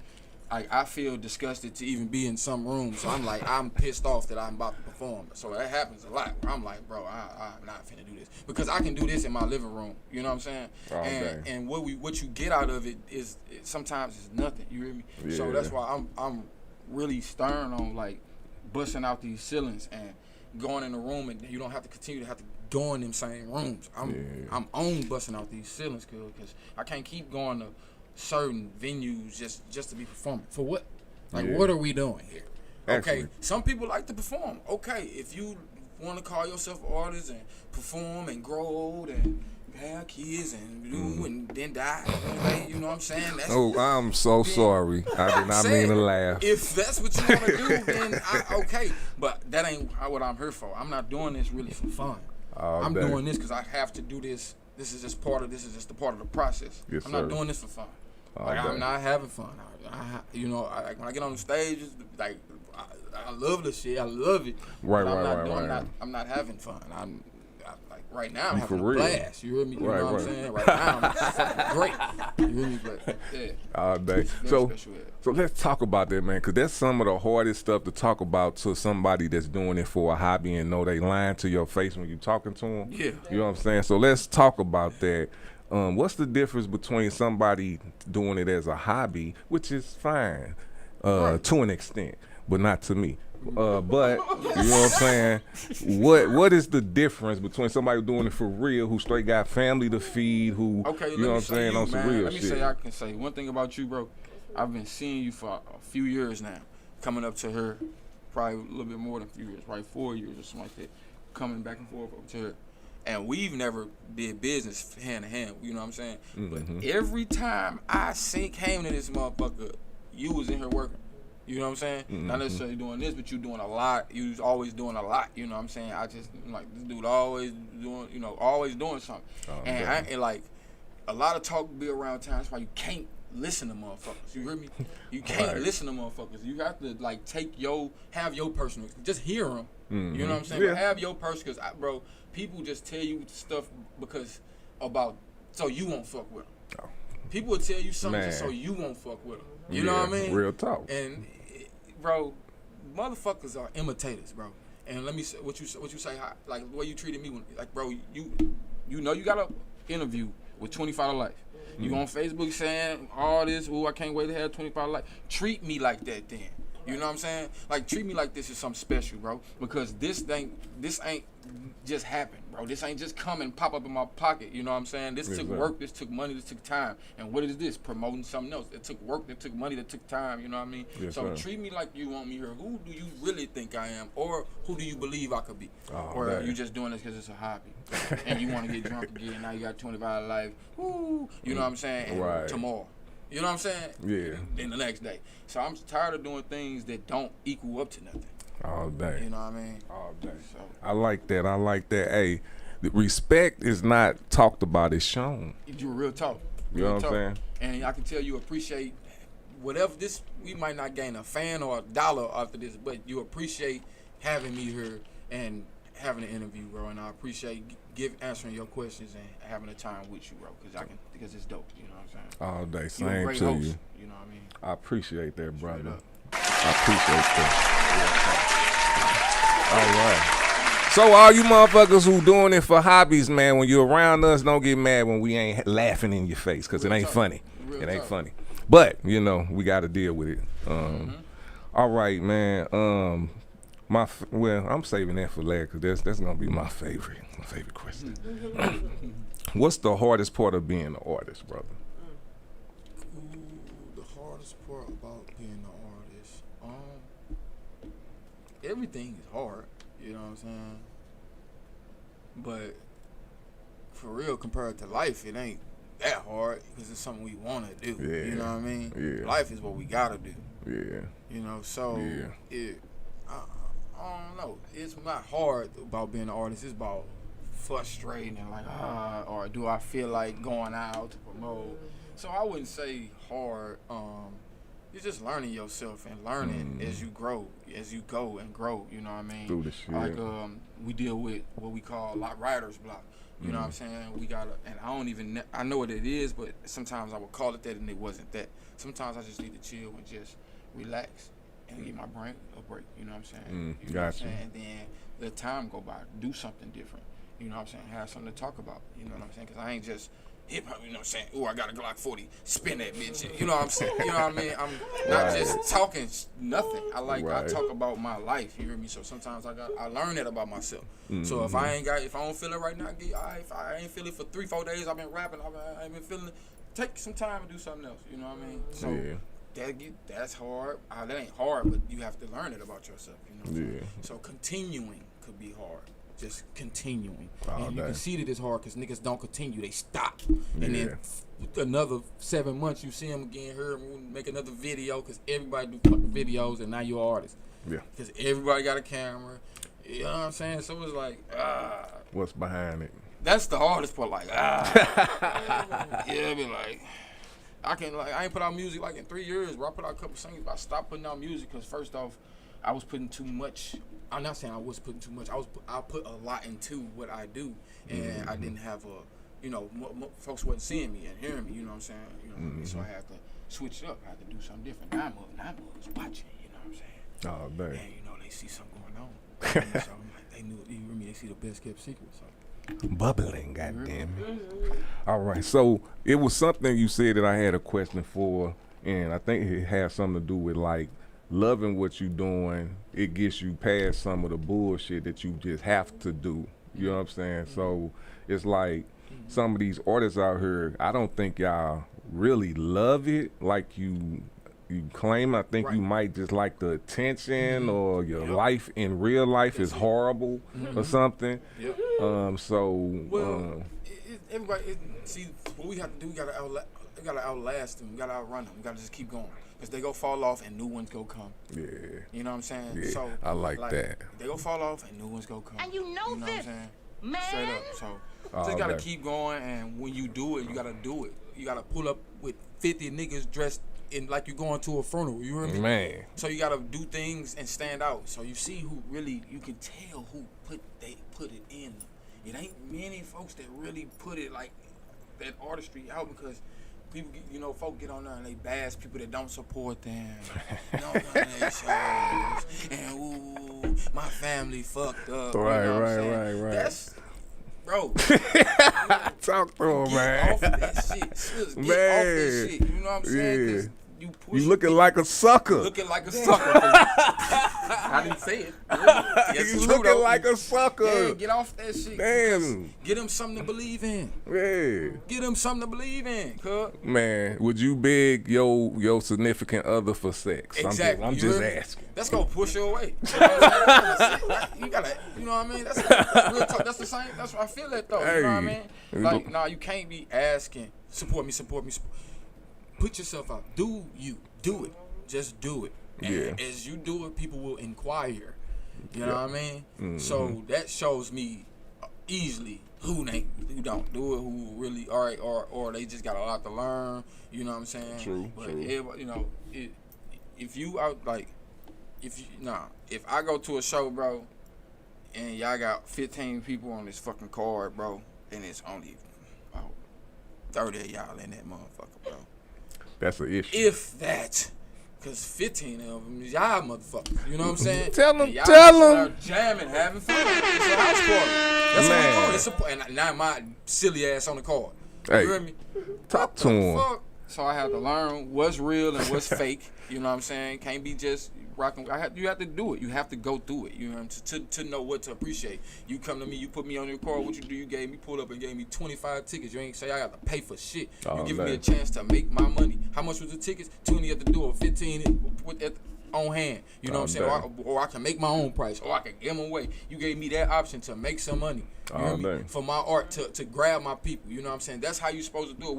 I feel disgusted to even be in some rooms. So I'm pissed off that I'm about to perform. So that happens a lot. Where I'm like, bro, I'm not finna do this because I can do this in my living room. You know what I'm saying? And what you get out of it is sometimes it's nothing. You hear me? Yeah. So that's why I'm really stern on like busting out these ceilings and going in the room, and you don't have to continue to have to go in them same rooms. I'm on busting out these ceilings because I can't keep going to certain venues just to be performing. For what? Like, what are we doing here? Okay, some people like to perform. Okay, if you want to call yourself an artist and perform and grow old and have kids and do and then die, you know what I'm saying? I'm so sorry. I did not mean to laugh. If that's what you want to do, then okay. But that ain't what I'm here for. I'm not doing this really for fun. I'm doing this because I have to do this. This is just the part of the process. Yes, I'm not doing this for fun. I'm not having fun. When I get on the stage, like I love the shit. I love it. Right. I'm not having fun. I'm like right now I'm having a real. blast. You hear me? You know what I'm saying? Right now I'm fucking great. You hear me? But yeah. All day. So let's talk about that, man, because that's some of the hardest stuff to talk about to somebody that's doing it for a hobby and know they lying to your face when you're talking to them. Yeah. You know what I'm saying? So let's talk about that. What's the difference between somebody doing it as a hobby, which is fine to an extent, but not to me? But you know what I'm saying? What is the difference between somebody doing it for real, who straight got family to feed, who you know what I'm saying, on some real shit? I can say one thing about you, bro. I've been seeing you for a few years now, coming up to her, probably a little bit more than a few years, probably 4 years or something like that, coming back and forth up to her. And we've never did business hand to hand, you know what I'm saying? Mm-hmm. But every time I came to this motherfucker, you was in here working. You know what I'm saying? Mm-hmm. Not necessarily doing this, but you doing a lot. You was always doing a lot, you know what I'm saying? I just, like, this dude always doing something. And like, a lot of talk be around town. That's why you can't listen to motherfuckers. You hear me? You can't listen to motherfuckers. You have to, like, have your personal, just hear them. Mm-hmm. You know what I'm saying? Yeah. But have your personal, because, bro, people just tell you stuff so you won't fuck with them. Oh. People will tell you something just so you won't fuck with them. You know what I mean? Real talk. And bro, motherfuckers are imitators, bro. And let me say what you say, like the way you treated me when, like, bro, you know you got an interview with 25 to Life. You on Facebook saying all this, I can't wait to have 25 to Life. Treat me like that then. You know what I'm saying? Like, treat me like this is something special, bro. Because this ain't just happened, bro. This ain't just come and pop up in my pocket. You know what I'm saying? This took work, this took money, this took time. And what is this? Promoting something else. It took work, it took money, that took time. You know what I mean? Yes, so sir. treat me like you want me here. Who do you really think I am? Or who do you believe I could be? Or are you just doing this because it's a hobby? And you want to get drunk again. Now you got 25 to Life. Woo! You know what I'm saying? And tomorrow. You know what I'm saying? Yeah. Then the next day. So I'm tired of doing things that don't equal up to nothing. All day. You know what I mean? All day. So. I like that. Hey, the respect is not talked about, it's shown. You real talk. You know what I'm saying? And I can tell you appreciate whatever this, we might not gain a fan or a dollar after this, but you appreciate having me here and having an interview, bro, and I appreciate answering your questions and having a time with you, bro, because it's dope. You know what I'm saying? All day, You're a same great to host, you. You know what I mean? I appreciate that, brother. Straight up. I appreciate that. All right. So all you motherfuckers who doing it for hobbies, man, when you're around us, don't get mad when we ain't laughing in your face, because it ain't funny. It ain't funny. But, you know, we got to deal with it. All right, man. Well, I'm saving that for later, because that's going to be my favorite question. What's the hardest part of being an artist, brother? The hardest part about being an artist, everything is hard. You know what I'm saying? But for real, compared to life, it ain't that hard because it's something we want to do. Yeah. You know what I mean? Yeah. Life is what we gotta do. Yeah. You know, so Yeah. I don't know. It's not hard about being an artist. It's about frustrating and like, or do I feel like going out to promote? So I wouldn't say hard. You're just learning yourself and learning as you grow, as you go and grow. You know what I mean? Through the shit. Like we deal with what we call writer's block. You know what I'm saying? We gotta, and I don't even, I know what it is, but sometimes I would call it that and it wasn't that. Sometimes I just need to chill and just relax and give my brain a break. You know what I'm saying? You know what I'm saying? And then let time go by, do something different. You know what I'm saying? Have something to talk about. You know what I'm saying? Because I ain't just hip hop, you know what I'm saying? Oh, I got a Glock 40, spin that bitch. You know what I'm saying? You know what I mean? I'm not just talking nothing. I talk about my life. You hear me? So sometimes I learn that about myself. So if I don't feel it right now, if I ain't feel it for 3-4 days, I've been rapping, I ain't been feeling it. Take some time and do something else. You know what I mean? So that's hard. That ain't hard, but you have to learn it about yourself. You know what I'm saying? So continuing could be hard. Just continuing. And you can see that it's hard because niggas don't continue. They stop. And then another 7 months, you see them again, hear them make another video because everybody do fucking videos and now you're an artist. Yeah. Because everybody got a camera. You know what I'm saying? So it's like, what's behind it? That's the hardest part. Like, I mean, like, I ain't put out music like in 3 years, bro. I put out a couple singles, but I stopped putting out music because first off, I was putting too much. I'm not saying I was putting too much. I put a lot into what I do, and I didn't have folks wasn't seeing me and hearing me. You know what I'm saying? You know what I mean? So I had to switch it up. I had to do something different. Now was watching. You know what I'm saying? Oh, dang. And you know they see something going on. So I'm like, they knew. You hear me? They see the best kept secret. So. Bubbling, goddamn it. All right, so it was something you said that I had a question for, and I think it has something to do with like loving what you're doing. It gets you past some of the bullshit that you just have to do. You know what I'm saying? So it's like some of these artists out here, I don't think y'all really love it like you claim. I think you might just like the attention or your life in real life is horrible or something. Everybody, see, what we have to do, we gotta outlast them. We gotta outrun them. We gotta just keep going. Because they go fall off and new ones go come. Yeah. You know what I'm saying? Yeah, so I like that. They go fall off and new ones go come. And you know what this, I'm saying? man. Straight up. So just gotta keep going, and when you do it, you gotta do it. You gotta pull up with 50 niggas dressed in like you're going to a funeral. You hear me? Man. So you gotta do things and stand out. So you see who really, you can tell who put it in. It ain't many folks that really put it like that artistry out because people, folk get on there and they bash people that don't support them. Don't run their shows. And ooh, my family fucked up. Right. That's, bro. Talk to him, man. Get off that shit. Sis, get off that shit. You know what I'm saying? 'Cause you looking like a sucker. Looking like a sucker. I didn't say it. Really. You looking like a sucker. Yeah, get off that shit. Damn. Get him something to believe in. Yeah. Get him something to believe in, cuz. Man, would you beg your significant other for sex? Exactly. I'm just asking. That's gonna push you away. You know what I'm saying? You gotta, you know what I mean? That's real talk. That's the same. That's what I feel that though. Hey. You know what I mean? Like, nah, you can't be asking, support me. Put yourself out. Do it. Just do it. And as you do it, people will inquire. You know what I mean? So that shows me easily who don't do it, who really or they just got a lot to learn. You know what I'm saying? True. Everybody, if you out like, if I go to a show, bro, and y'all got 15 people on this fucking card, bro, and it's only about 30 of y'all in that motherfucker, bro. That's an issue. If that, because 15 of them is y'all motherfuckers. You know what I'm saying? Tell them. Jamming, having fun. It's a house party. That's what we doing. It's and now my silly ass on the card. You hear me? Talk to him. So I had to learn what's real and what's fake. You know what I'm saying? Can't be just rocking. You have to do it. You have to go through it. You know, to know what to appreciate. You come to me, you put me on your card. What you do? You gave me pull up and gave me 25 tickets. You ain't say I got to pay for shit. You giving me a chance to make my money. How much was the tickets? 20 at the door, 15 on hand. You know what I'm saying? Or I can make my own price. Or I can give them away. You gave me that option to make some money. You know what I mean? For my art to grab my people. You know what I'm saying? That's how you supposed to do it.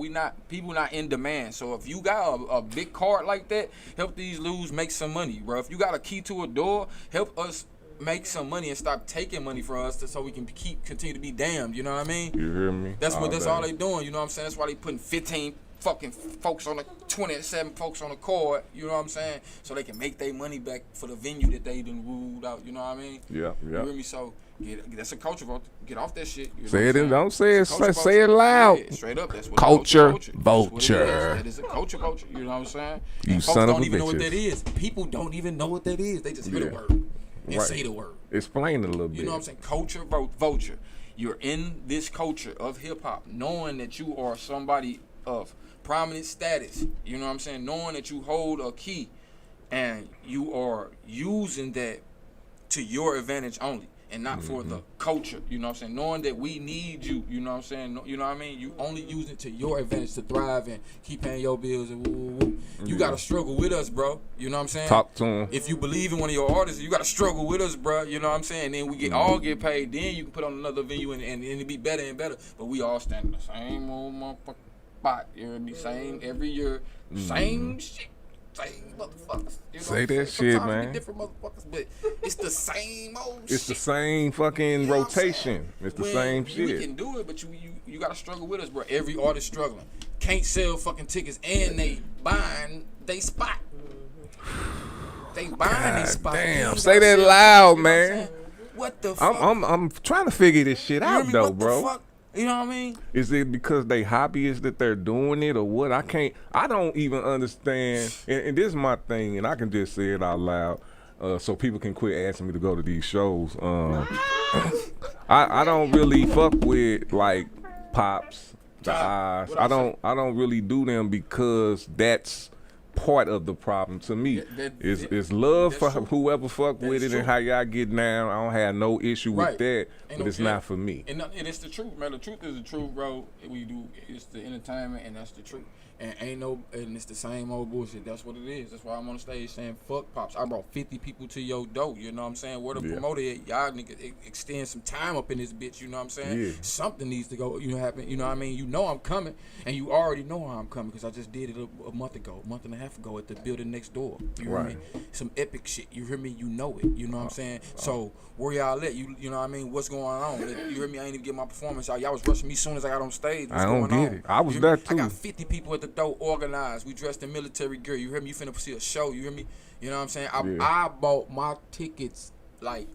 People not in demand. So if you got a big card like that, help these dudes make some money, bro. If you got a key to a door, help us make some money and stop taking money from us so we can continue to be damned. You know what I mean? You hear me? That's all they doing. You know what I'm saying? That's why they putting 15 fucking folks on the 27 folks on the court, you know what I'm saying? So they can make their money back for the venue that they done ruled out, you know what I mean? Yeah. You hear me? So that's a culture vote. Get off that shit. You know say it and don't say it. Say it loud. Yeah, straight up. That's what culture vulture. That is a culture vulture. You know what I'm saying? You and son of a bitch. Folks don't even know what that is. People don't even know what that is. They just hear the word and say the word. Explain it a little bit. You know what I'm saying? Culture vulture. You're in this culture of hip hop, knowing that you are somebody of prominent status, you know what I'm saying? Knowing that you hold a key and you are using that to your advantage only and not for the culture, you know what I'm saying? Knowing that we need you, you know what I'm saying? You know what I mean? You only use it to your advantage to thrive and keep paying your bills and woo. You gotta struggle with us, bro. You know what I'm saying? Talk to him. If you believe in one of your artists, you gotta struggle with us, bro. You know what I'm saying? And then we all get paid. Then you can put on another venue and it be better and better. But we all stand in the same old motherfucker. You hear me? Same every year, same shit, same motherfuckers. You know say that shit, sometimes man. We different motherfuckers, but it's the same old shit. It's the same fucking rotation. It's the same shit. We can do it, but you gotta struggle with us, bro. Every artist struggling. Can't sell fucking tickets and they buying they spot. They buying they spot. Damn, say that loud, man. What the fuck? I'm trying to figure this shit out though, bro. The fuck? You know what I mean? Is it because they hobbyists that they're doing it or what? I don't even understand. And this is my thing, and I can just say it out loud so people can quit asking me to go to these shows. I don't really fuck with like Pops, the Eyes. I don't really do them because that's part of the problem to me. It's love for whoever fuck with it and how y'all get down. I don't have no issue with that, but it's not for me. And it's the truth, man. The truth is the truth, bro. It's the entertainment, and that's the truth. And it's the same old bullshit. That's what it is. That's why I'm on the stage saying fuck Pops. I brought 50 people to your door. You know what I'm saying? Where the promoter at? Y'all niggas extend some time up in this bitch. You know what I'm saying? Yeah. Something needs to go. Happen. You know what I mean? You know I'm coming, and you already know I'm coming because I just did it a month and a half ago at the building next door. You hear me? Some epic shit. You hear me? You know it. You know what I'm saying? So where y'all at? You know what I mean? What's going on? You hear me? I ain't even get my performance out. Y'all was rushing me as soon as I got on stage. What's going on? It. I was there too. I got 50 people at the door organized. We dressed in military gear. You hear me? You finna see a show. You hear me? You know what I'm saying? I bought my tickets like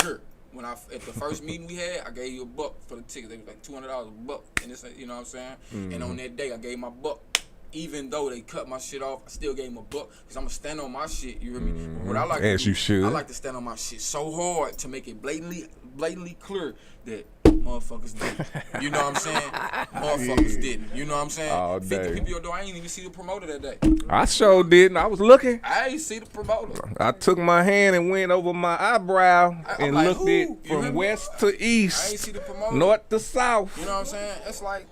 here. When at the first meeting we had, I gave you $1 for the tickets. They was like $200 $1, and it's, you know what I'm saying? And on that day, I gave my $1. Even though they cut my shit off, I still gave him $1 because I'm gonna stand on my shit. You hear me? What I like as to do, you should. I like to stand on my shit so hard to make it blatantly clear that motherfuckers didn't. You know what I'm saying? Motherfuckers didn't. You know what I'm saying? All 50 day. people, though, I ain't even see the promoter that day. I sure didn't. I was looking. I ain't see the promoter. I took my hand and went over my eyebrow and like, looked it from west to east, I ain't see the promoter. north to south. You know what I'm saying? It's like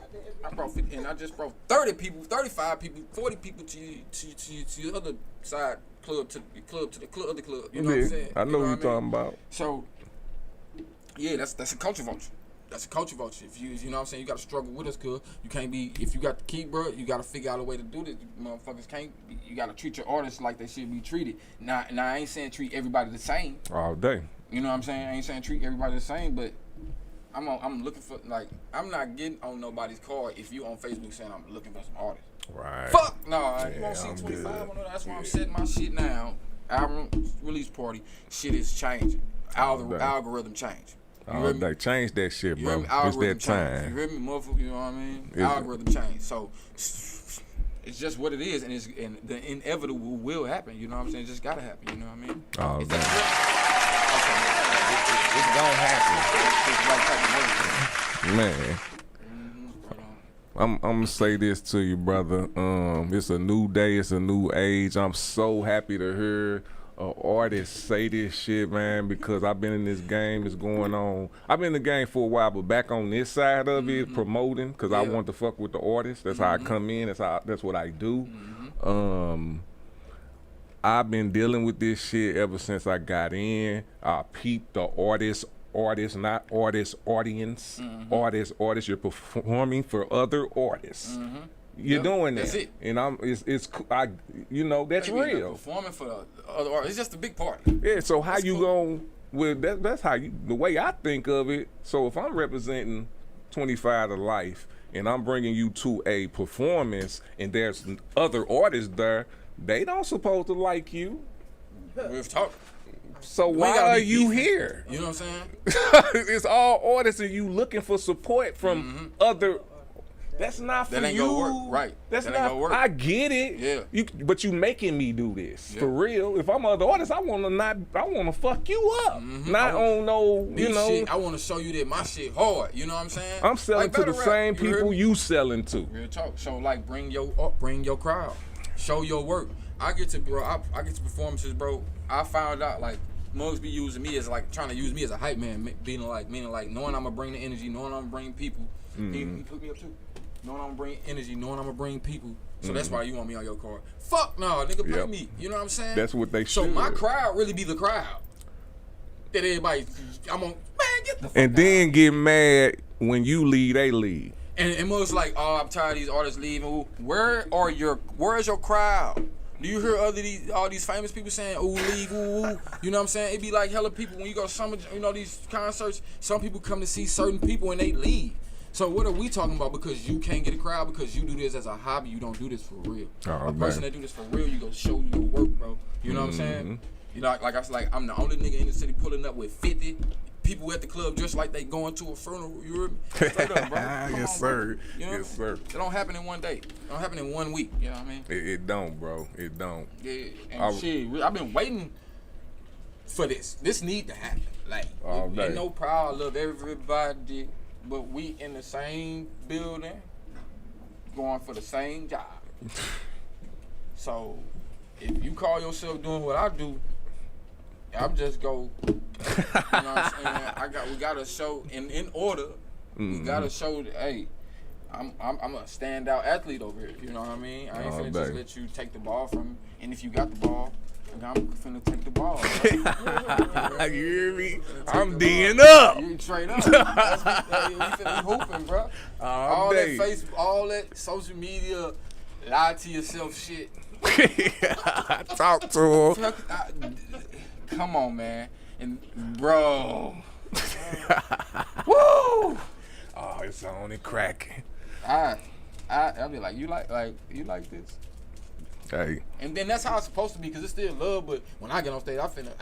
I brought 50, and I just brought 30 people, 35 people, 40 people to the other side club, to the other club. You know what I'm saying? I know what you're talking about. So, yeah, that's a culture vulture. That's a culture vulture. If you know what I'm saying, you got to struggle with us, cuz you can't be. If you got the key, bro, you got to figure out a way to do this. You motherfuckers can't. You got to treat your artists like they should be treated. Now I ain't saying treat everybody the same. All day. You know what I'm saying? I ain't saying treat everybody the same, but I'm looking for, like, I'm not getting on nobody's card if you on Facebook saying I'm looking for some artists. Right. Fuck no, you Yeah, won't see I'm 25 good. on there. That's why I'm setting my shit now. Album release party, shit is changing. Algorithm change. Oh, they change that shit, bro. It's that time. You hear me, motherfucker? You know what I mean? Algorithm change. So it's just what it is, and the inevitable will happen. You know what I'm saying? It just gotta happen. You know what I mean? Oh, it's man. It's gonna happen. Man. I'm gonna say this to you, brother. It's a new day. It's a new age. I'm so happy to hear an artist say this shit, man, because I've been in this game. It's going on. I've been in the game for a while, but back on this side of it, promoting, because I want to fuck with the artist. That's how I come in. That's what I do. I've been dealing with this shit ever since I got in. I peeped the artist, not artist, audience. Artist. You're performing for other artists. You're doing that. That's it. And that's real. Performing for the other artists. It's just a big party. Yeah, so how that's you cool. That's how the way I think of it. So if I'm representing 25 to life and I'm bringing you to a performance and there's other artists there, they don't supposed to like you. We've talked. So why are you here? You know what I'm saying? It's all artists and you looking for support from other. That's not for you. That ain't gonna work, right? That's that not. Ain't gonna work. I get it. Yeah. But you making me do this for real. If I'm other artists, I wanna fuck you up. Not on no, shit, I wanna show you that my shit hard. You know what I'm saying? I'm selling to the same people you selling to. Real talk. So like, bring your crowd. Show your work. I get to performances, bro. I found out like mugs be using me as like trying to use me as a hype man, meaning like knowing I'm gonna bring the energy, knowing I'm gonna bring people. He put me up too. Knowing I'm gonna bring energy, knowing I'm gonna bring people. So that's why you want me on your card. Fuck no, nigga, pay me. You know what I'm saying? That's what they should. So my crowd really be the crowd. That everybody, I'm on, man, get the fuck and out. Then get mad when you leave, they leave. And most like, oh, I'm tired of these artists leaving. Where is your crowd? Do you hear all these famous people saying, ooh, leave, ooh, you know what I'm saying? It be like hella people when you go to some, these concerts, some people come to see certain people and they leave. So what are we talking about? Because you can't get a crowd, because you do this as a hobby, you don't do this for real. A person that do this for real, you go show your work, bro. You know what I'm saying? You know, like I was like, I'm the only nigga in the city pulling up with 50 people at the club just like they going to a funeral. You hear me? Straight up, bro. Yes, sir. You know? Yes, sir. It don't happen in one day. It don't happen in 1 week. You know what I mean? It don't, bro. It don't. Yeah. And shit, I've been waiting for this. This need to happen. Like, ain't no proud. I love everybody, but we in the same building, going for the same job. So, if you call yourself doing what I do, I'm just go. You know what I'm saying? We gotta show in order. We gotta show that, hey, I'm a standout athlete over here. You know what I mean? I ain't finna just let you take the ball from me. And if you got the ball, I'm finna take the ball. You hear me? I'm D'ing up. You straight up. We finna be hooping, bro. All that social media, lie to yourself shit. Talk to him. Come on, man. And bro. Woo! Oh, it's on and cracking. I'll be like, you like this? Hey. And then that's how it's supposed to be, because it's still love, but when I get on stage, y'all finna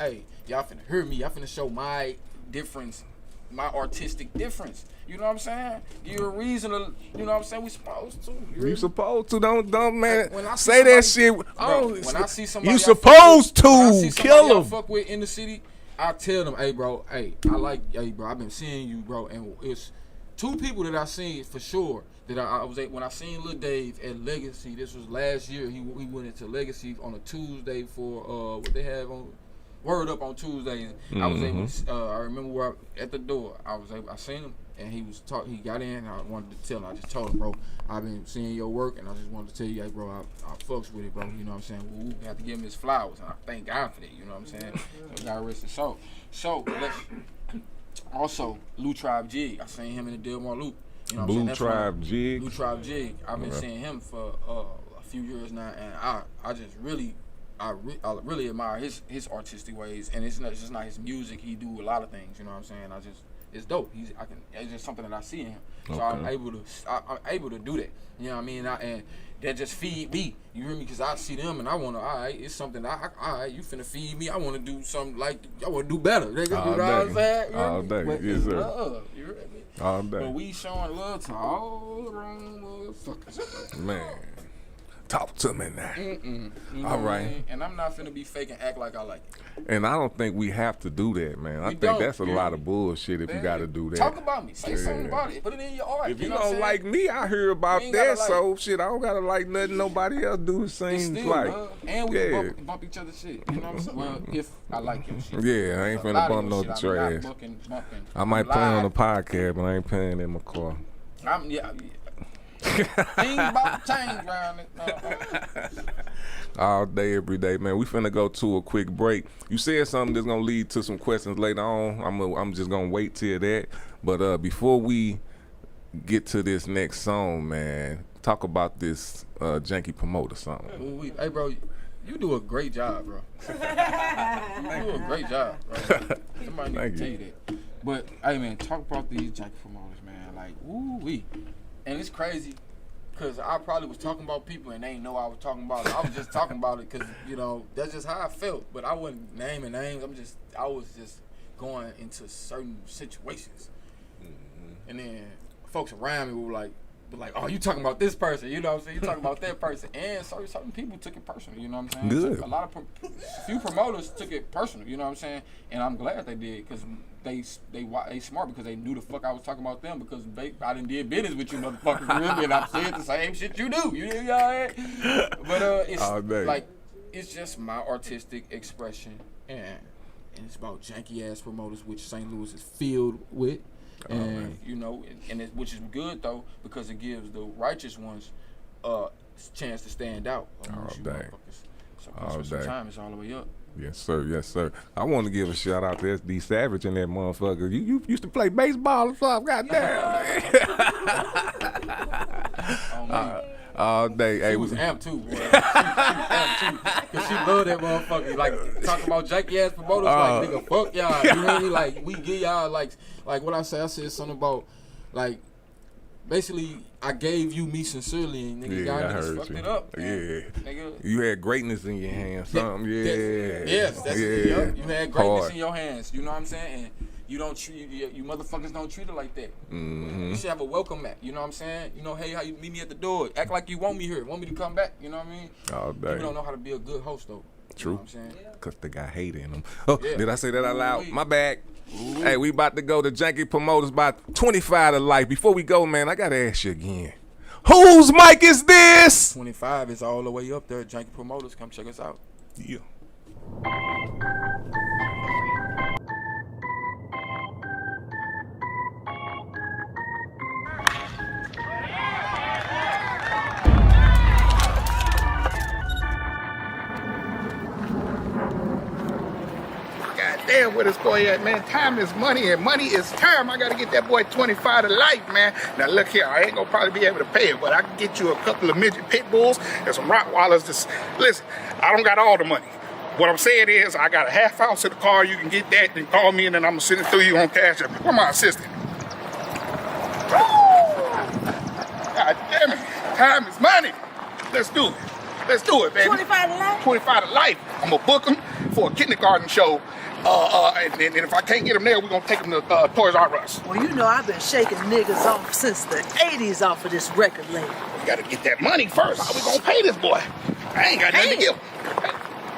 hear me. I finna show my difference, my artistic difference. You know what I'm saying? Give you a reason to, you know what I'm saying? We supposed to. You supposed to. Don't man. When I say that shit. Bro, when I see somebody you supposed to kill them. Fuck with in the city, I tell them, hey, bro, hey, I've been seeing you, bro, and it's 2 people that I seen for sure. That I was when I seen Lil Dave at Legacy. This was last year. He went into Legacy on a Tuesday for what they have on Word Up on Tuesday. And I was able to, I remember at the door. I seen him and he was he got in. And I wanted to tell him. I just told him, bro, I've been seeing your work and I just wanted to tell you, hey, bro, I fucks with it, bro. You know what I'm saying? We have to give him his flowers, and I thank God for that. You know what I'm saying? So God rest his soul. So also Lou Tribe Jig. I seen him in the Delmar Loop. You know Blue Tribe Jig. Blue Tribe Jig. I've been seeing him for a few years now, and I just really admire his artistic ways, and it's just not his music. He do a lot of things. You know what I'm saying? It's dope. It's just something that I see in him. So I'm able to do that. You know what I mean? that just feed me. You hear me? Because I see them and I want to, all right, it's something, all right, you finna feed me. I want to do something like, I want to do better. Nigga, you know what I'm saying? All day. But Yes, sir. love, you hear me? All day. But we showing love to all the wrong motherfuckers. Man, talk to me now. You know All what I right. mean? And I'm not finna be fake and act like I like it. And I don't think we have to do that, man. I think don't, that's a yeah. lot of bullshit if you got to do that. Talk about me. Say something Yeah. about it. Put it in your art. If you know what I'm don't saying? like me, I hear about You ain't that. gotta like So shit, I don't gotta like nothing nobody else do. It It's seems still like, love. And we yeah, can bump each other's shit. You know what I'm saying? Well, if I like your shit. yeah. I ain't A finna lot of bump no your shit, I'm trash. not bumping I might play on the live. podcast, but I ain't playing in my car. Things about to change around it. All day, every day, man. We finna go to a quick break. You said something that's gonna lead to some questions later on. I'm just gonna wait till that. But before we get to this next song, man, talk about this janky promoter song. Hey, bro, you do a great job, bro. You do a great job, bro. Somebody need to tell you that. But, hey, man, talk about these janky promoters, man. Like, woo-wee. And it's crazy. Because I probably was talking about people and they didn't know I was talking about it. I was just talking about it because, you know, that's just how I felt. But I wasn't naming names. I was just going into certain situations. And then folks around me were like, oh, you talking about this person, you know what I'm saying? You talking about that person. And certain people took it personal, you know what I'm saying? Good. So a few promoters took it personal, you know what I'm saying? And I'm glad they did because they smart because they knew the fuck I was talking about them because I done did business with you motherfuckers, really, and I said the same shit you do. You know what I mean? But it's like, it's just my artistic expression and it's about janky ass promoters, which St. Louis is filled with. And you know, which is good though because it gives the righteous ones a chance to stand out. So Christmas time is all the way up. Yes, sir. Yes, sir. I want to give a shout out to SD Savage and that motherfucker. You used to play baseball or something, goddamn. All day. Hey, She was amped too, boy. She was amped too. Cause she loved that motherfucker. Like, talking about janky ass promoters, like, nigga, fuck y'all. You know what I mean? Like, we give y'all, like what I said something about, like, basically, I gave you me sincerely, and nigga, y'all niggas fucked it up. Man. Yeah. Nigga. You had greatness in your hands, something. Yes, that's it. Yeah. You had greatness Hard. in your hands. You know what I'm saying? And you don't treat you motherfuckers don't treat it like that. You should have a welcome mat. You know what I'm saying? You know, hey, how you meet me at the door? Act like you want me here. Want me to come back? You know what I mean? All day. People don't know how to be a good host though. True. You know what I'm saying? Cause they got hate in them. Oh, Yeah. did I say that out loud? Ooh-wee. My bad. Hey, we about to go to Janky Promoters by 25 to life. Before we go, man, I gotta ask you again. Whose mic is this? 25 is all the way up there. Janky Promoters, come check us out. Yeah. Damn, where this boy at, man? Time is money, and money is time. I gotta get that boy 25 to life, man. Now look here, I ain't gonna probably be able to pay it, but I can get you a couple of midget pit bulls and some Rottweilers. Just listen, I don't got all the money. What I'm saying is, I got a half ounce in the car. You can get that, then call me, and then I'm gonna send it through you on Cash App. Where my assistant? God damn it, time is money. Let's do it. Let's do it, baby. 25 to life? 25 to life. I'm gonna book them for a kindergarten show. And if I can't get them there, we're gonna take them to Toys R Us. Well, you know I've been shaking niggas off since the 80s off of this record label. We gotta get that money first. How we gonna pay this boy? I ain't got nothing to give him.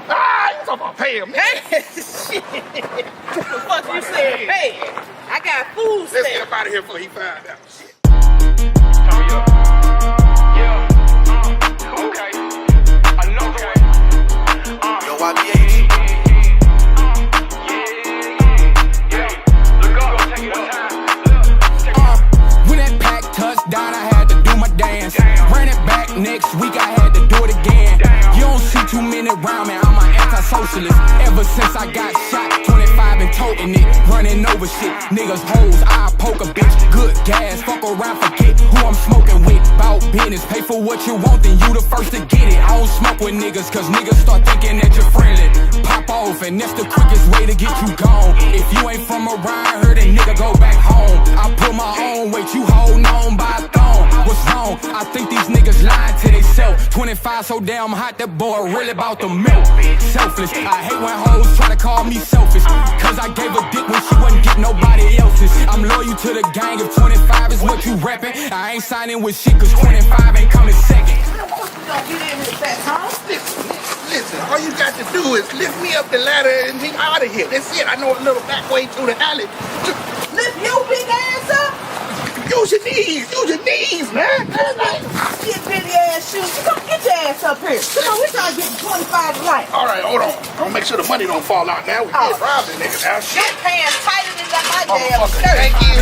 Ah, you talking about pay him, man. Shit. What the fuck you saying, pay? I got food Let's stamps. get him out of here before he find out. Shit. When that pack touched down, I had to do my dance. Ran it back next week, I had to do it again. You don't see too many around me, I'm an anti-socialist. Ever since I got shot, 25 and toting it, running over shit. Niggas hoes, I poke a bitch, good gas, fuck around, forget who I'm smoking with. Bout business, pay for what you want, then you the first to get it. I don't smoke with niggas, cause niggas start thinking that you're friendly. Pop off, and that's the quickest way to get you gone. If you ain't from around here, then nigga go back home. I put my own weight, you holding on by a thong. What's wrong? I think these niggas lying to themselves. 25 so damn hot, that boy really about the milk. Selfless, I hate when hoes try to call me selfish, cause I gave a dick when she wouldn't get nobody else's. I'm loyal to the gang, if 25 is what you reppin', I ain't signing with shit cause 25 ain't coming second. Listen, all you got to do is lift me up the ladder and be out of here. That's it. I know a little back way through the alley. Lift your big ass up. Use your knees, man. Get bitty ass shoes. Come get your ass up here. Come on, we trying to get 25 to life. All right, hold on. I'm gonna make sure the money don't fall out now. We can't rob this nigga now. Your pants tighter than my damn Motherfucker, shirt. thank you.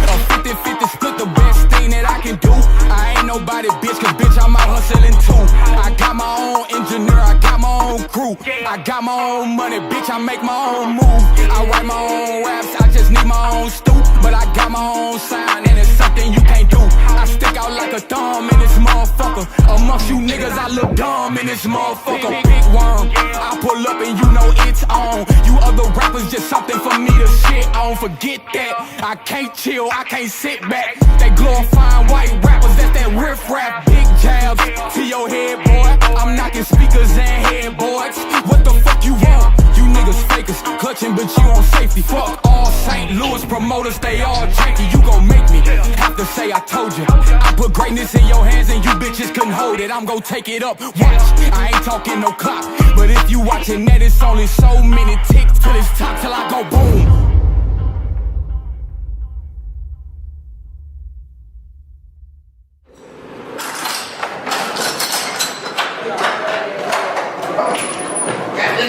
50-50 split the best thing that I can do. I ain't nobody bitch, cause bitch I'm out hustling too. I got my own engineer, I got my own crew. I got my own money, bitch, I make my own move. I write my own raps, I just need my own stoop. But I got my own sound and it's something you can't do. I stick out like a thumb in this motherfucker. Amongst you niggas, I look dumb in this motherfucker. Big worm, I pull up and you know it's on. You other rappers just something for me to shit on. Forget that, I can't chill, I can't sit back. They glorifying white rappers, that's that riff rap. Big jabs to your head, boy. I'm knocking speakers and headboards. What the fuck you want? You niggas fakers, clutching but you on safety. Fuck all St. Louis promoters, they all janky. You gon' make me have to say I told you. I put greatness in your hands and you bitches couldn't hold it. I'm gon' take it up, watch. I ain't talking no clock, but if you watching that, it's only so many ticks to this top till I go boom.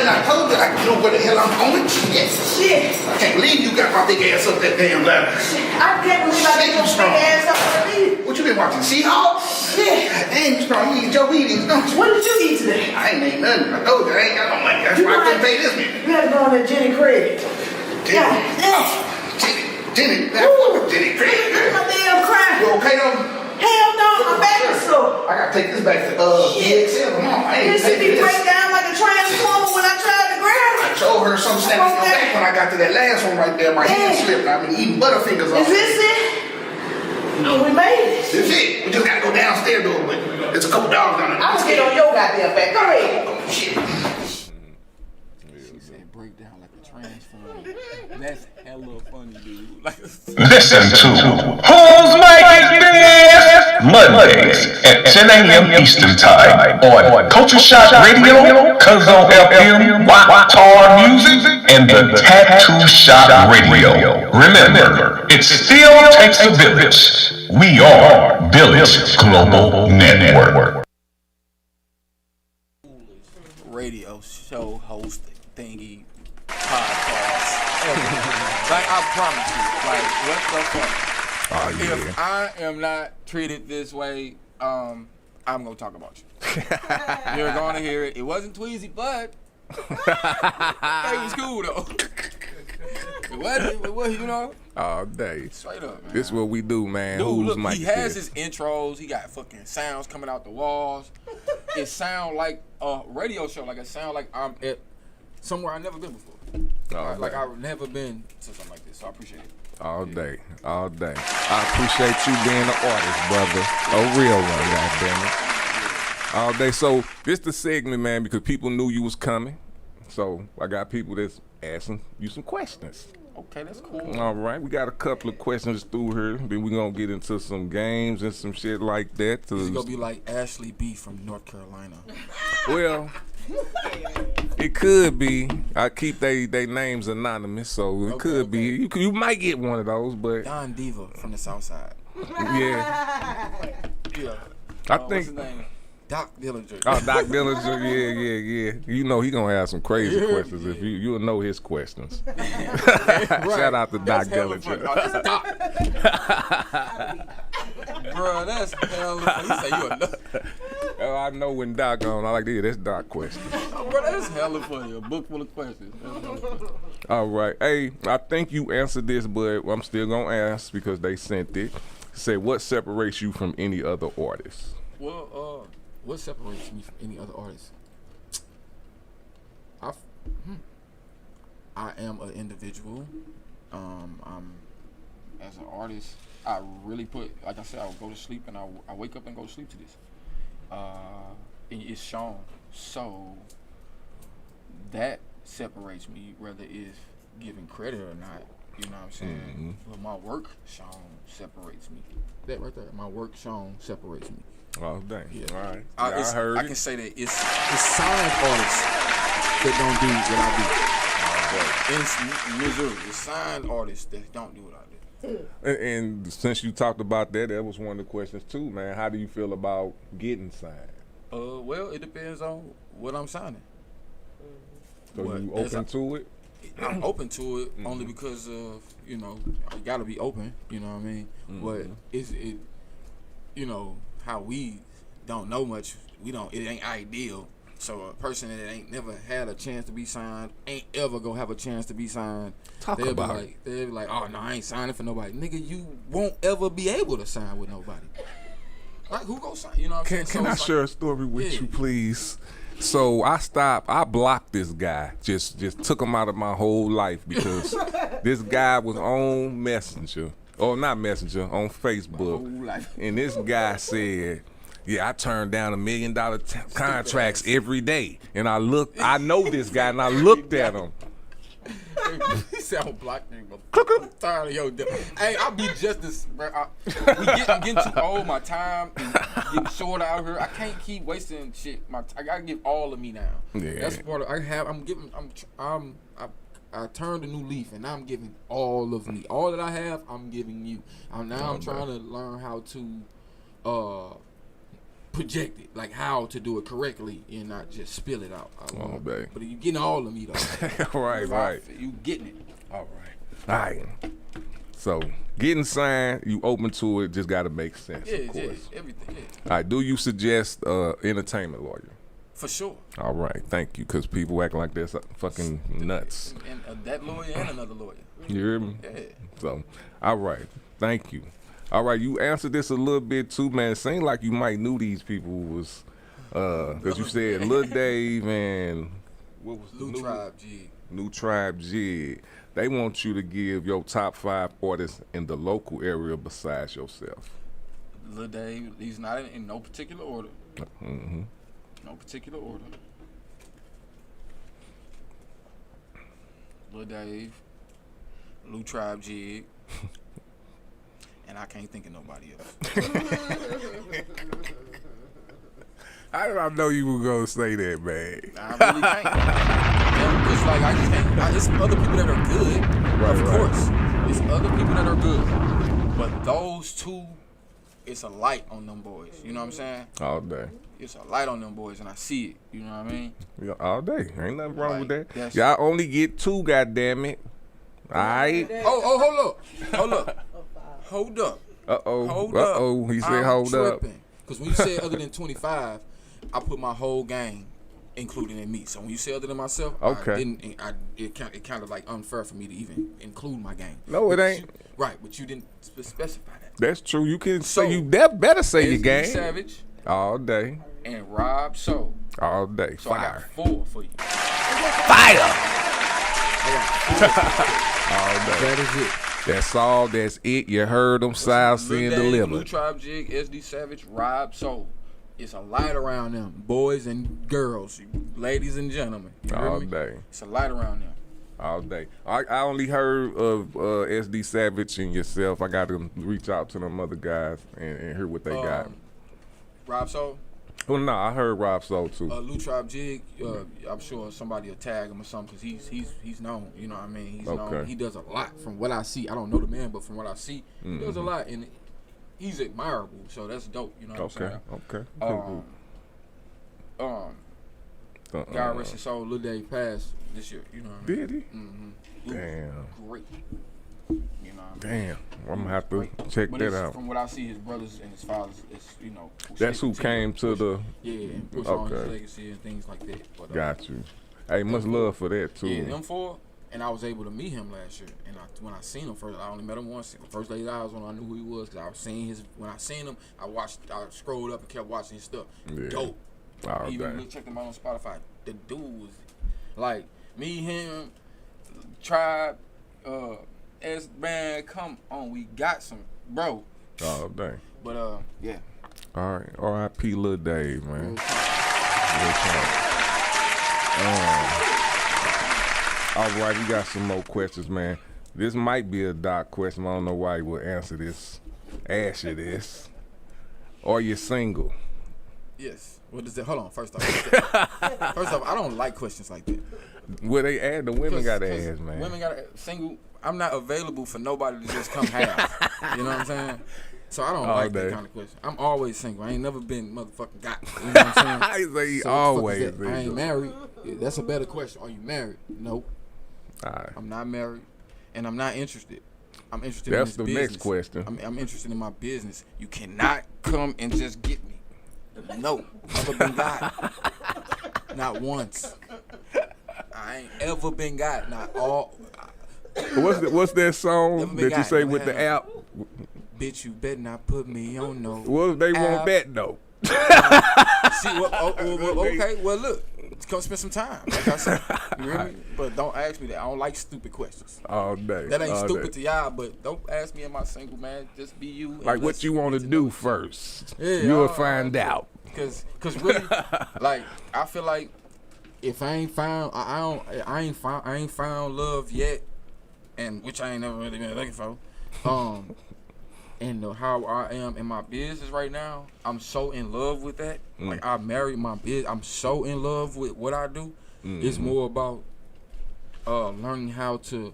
I told you I know where the hell I'm going. Shit. I can't believe you got my big ass up that damn ladder. I can't believe I got your big ass up there. What you been watching, Seahawks? Yeah. God damn, you strong. You eat Joe Eatings, don't you? What did you eat today? I ain't ate nothing. I told you I ain't got no money. That's why I couldn't pay this man. You had to go on that Jenny Craig. Jenny, that fucking Jenny Craig. My damn crying. You okay though? Hell no, my back is sore. I gotta take this back to DXL. Come on, I ain't This should taking be this. break down like a transformer when I tried to grab I it. told her something snapped in my back when I got to that last one right there. My hand slipped. I've been eating Butterfingers all Is this it? No, we made it. This is it. We just gotta go downstairs though, but there's a couple dogs down there. I'm gonna get on your goddamn back. Go ahead. Oh, shit. She said break down like a transformer. That's hella funny, dude. Like, Listen to Who's Making This? Mondays at 10 a.m. Eastern Time on Culture Shock Radio, Cuz on FM, T.R.O.Y Music, and the Tattoo Shop Radio. Remember, it still takes a village. We are Village Global Network. radio show host thingy podcast. Like, I promise you, like, what the fuck? If I am not treated this way, I'm gonna talk about you. You're gonna hear it. It wasn't Tweezy, but it was cool though. It was, you know. All day. Straight up, man. This is what we do, man. Dude, Who's look, Mike? he has his intros. He got fucking sounds coming out the walls. It sound like a radio show. Like it sound like I'm at somewhere I've never been before. Like I've never been to something like this. So I appreciate it. All day, all day. I appreciate you being an artist, brother. A real one, goddammit. All day. So this the segment, man, because people knew you was coming. So I got people that's asking you some questions. Okay, that's cool. All right, we got a couple of questions through here. Then we're gonna get into some games and some shit like that. This is gonna be like Ashley B from North Carolina. Well, it could be. I keep they names anonymous, so it could be. You might get one of those, but Don Diva from the South Side. Yeah. Yeah. I What's think his name? Doc Dillinger. Oh, Doc Dillinger, yeah. You know he gonna have some crazy questions if you'll know his questions. Shout out to Doc Dillinger. Oh, Doc. Bro, that's hella funny. You say you a nut. Oh, I know when Doc on. I like to hear that's Doc questions. Oh, bro, that's hella funny. A book full of questions. All right. Hey, I think you answered this, but I'm still gonna ask because they sent it. Say, what separates you from any other artist? Well, what separates me from any other artist? I am an individual. I'm as an artist. I really put, like I said, I would go to sleep and I wake up and go to sleep to this. it's shown. So that separates me, whether it's giving credit or not. You know what I'm saying? But my work shown separates me. That right there, my work shown separates me. Oh dang! Yeah. All right. I heard I it. can say that it's signed artists that don't do what I do. In Missouri, it's signed artists that don't do what I do. And since you talked about that, that was one of the questions too, man. How do you feel about getting signed? Well, it depends on what I'm signing. So What, you as open to it? I'm open to it only because of, you know, I gotta be open, you know what I mean? But it you know, how we don't know much, it ain't ideal. So a person that ain't never had a chance to be signed, ain't ever gonna have a chance to be signed. They'll be like, oh no, I ain't signing for nobody. Nigga, you won't ever be able to sign with nobody. Like, who gonna sign? You know what I'm saying? Can I share a story with you, please? So I blocked this guy. Just took him out of my whole life because this guy was on Messenger. Or not Messenger, on Facebook. And this guy said, yeah, I turned down $1 million contracts every day. And I know this guy, and I looked at him. He said, I'm blocking him. I'm tired of your Hey, I'll be just this, bro. I'm getting too old. My time is getting short out here. I can't keep wasting shit. I gotta give all of me now. Yeah. That's part of I turned a new leaf, and now I'm giving all of me. All that I have, I'm giving you. I'm trying to learn how to project it, like how to do it correctly and not just spill it out. Babe. But you getting all of me though. Right. You getting it. All right. So getting signed, you open to it, just gotta make sense. Yeah, of course. Everything. Yeah. All right. Do you suggest entertainment lawyer? For sure. All right. Thank you, because people act like that's fucking nuts. And that lawyer and another lawyer. You hear me? Yeah. So, all right. Thank you. All right, you answered this a little bit too, man. It seemed like you might knew these people was, because you said Lil Dave and what was New Tribe Jig. New Tribe Jig. They want you to give your top 5 artists in the local area besides yourself. Lil Dave, he's not in no particular order. Mm-hmm. No particular order. Lil Dave, New Tribe Jig. And I can't think of nobody else. I know you were gonna say that, man. I really can't. Yeah, it's like I just can't. It's other people that are good, of course. It's other people that are good, but those two, it's a light on them boys. You know what I'm saying? All day. It's a light on them boys, and I see it. You know what I mean? Yeah, all day. Ain't nothing wrong with that. Y'all only get 2, goddammit. All right. Hold up. Hold up. Uh-oh. He said hold up. Because when you say other than 25, I put my whole gang including in me. So when you say other than myself, it kind of like unfair for me to even include my gang. No, it ain't. But you didn't specify that. That's true. You can say you better say your gang. Savage. All day. And Rob So. All day. So Fire. I got 4 for you. Fire. All day. That is it. That's all. That's it. You heard them. South Sin delivered. New Tribe Jig, SD Savage, Rob So. It's a light around them, boys and girls, ladies and gentlemen. All day. It's a light around them. All day. I only heard of SD Savage and yourself. I got to reach out to them other guys and hear what they got. Rob So? Well, no, I heard Rob So too. Lou Tribe Jig, I'm sure somebody will tag him or something because he's known. You know what I mean? He's known. He does a lot from what I see. I don't know the man, but from what I see, he does a lot, and he's admirable. So that's dope. You know what I'm saying? Okay. God rest his soul. Lil Dave passed this year. You know what I mean? Did he? Mm-hmm. Damn. Great. You know what I mean? Damn. I'm gonna have to check that out. From what I see, his brothers and his fathers, that's who came to the. Yeah, and push on his legacy and things like that. But, got you. Hey, much love for that too. Yeah, them 4. And I was able to meet him last year. And when I seen him first, I only met him once. The first late hours when I knew who he was, because I was seeing when I seen him, I scrolled up and kept watching his stuff. Yeah. Dope. Oh, even checked him out on Spotify. The dude was like me, him, Tribe, man, come on, we got some, bro. Oh dang. But yeah. All right, R.I.P. Lil Dave, man. All right, we got some more questions, man. This might be a Doc question. I don't know why he would answer this. Ask you this. Are you single? Yes. What does that? Hold on. First off, I don't like questions like that. Well, they add the women got to ask, man. Women got to single. I'm not available for nobody to just come half. You know what I'm saying? So I don't like that kind of question. I'm always single. I ain't never been motherfucking got. You know what I'm saying? I say he so always single. I ain't married. That's a better question. Are you married? Nope. All right. I'm not married, and I'm not interested. I'm interested That's in this the business. next question. I'm interested in my business. You cannot come and just get me. No. Never been got. Not once. I ain't ever been got. Not all. What's that song that you say with the app? Bitch, you better not put me on no. Well, they won't bet though. See, okay, well look, come spend some time. Like I said, you hear me? But don't ask me that. I don't like stupid questions. All day. That ain't all stupid day. to y'all, but don't ask me am I single, man. Just be you. Like what you want to do first. Yeah, You'll find out. Cause really, like I feel like if I ain't found, I ain't found love yet, and which I ain't never really been looking for. And how I am in my business right now, I'm so in love with that. Like I married my business. I'm so in love with what I do. It's more about learning how to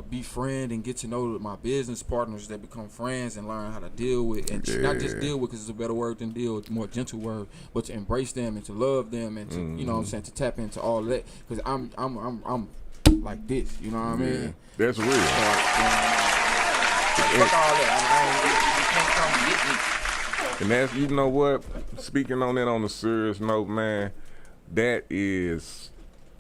befriend and get to know my business partners that become friends and learn how to deal with, and not just deal with because it's a better word than deal, it's a more gentle word, but to embrace them and to love them and to you know what I'm saying, to tap into all of that, because I'm like this, you know what I mean? That's real. Fuck all that. You can't come get me. And that's, you know what, speaking on that on a serious note, man, that is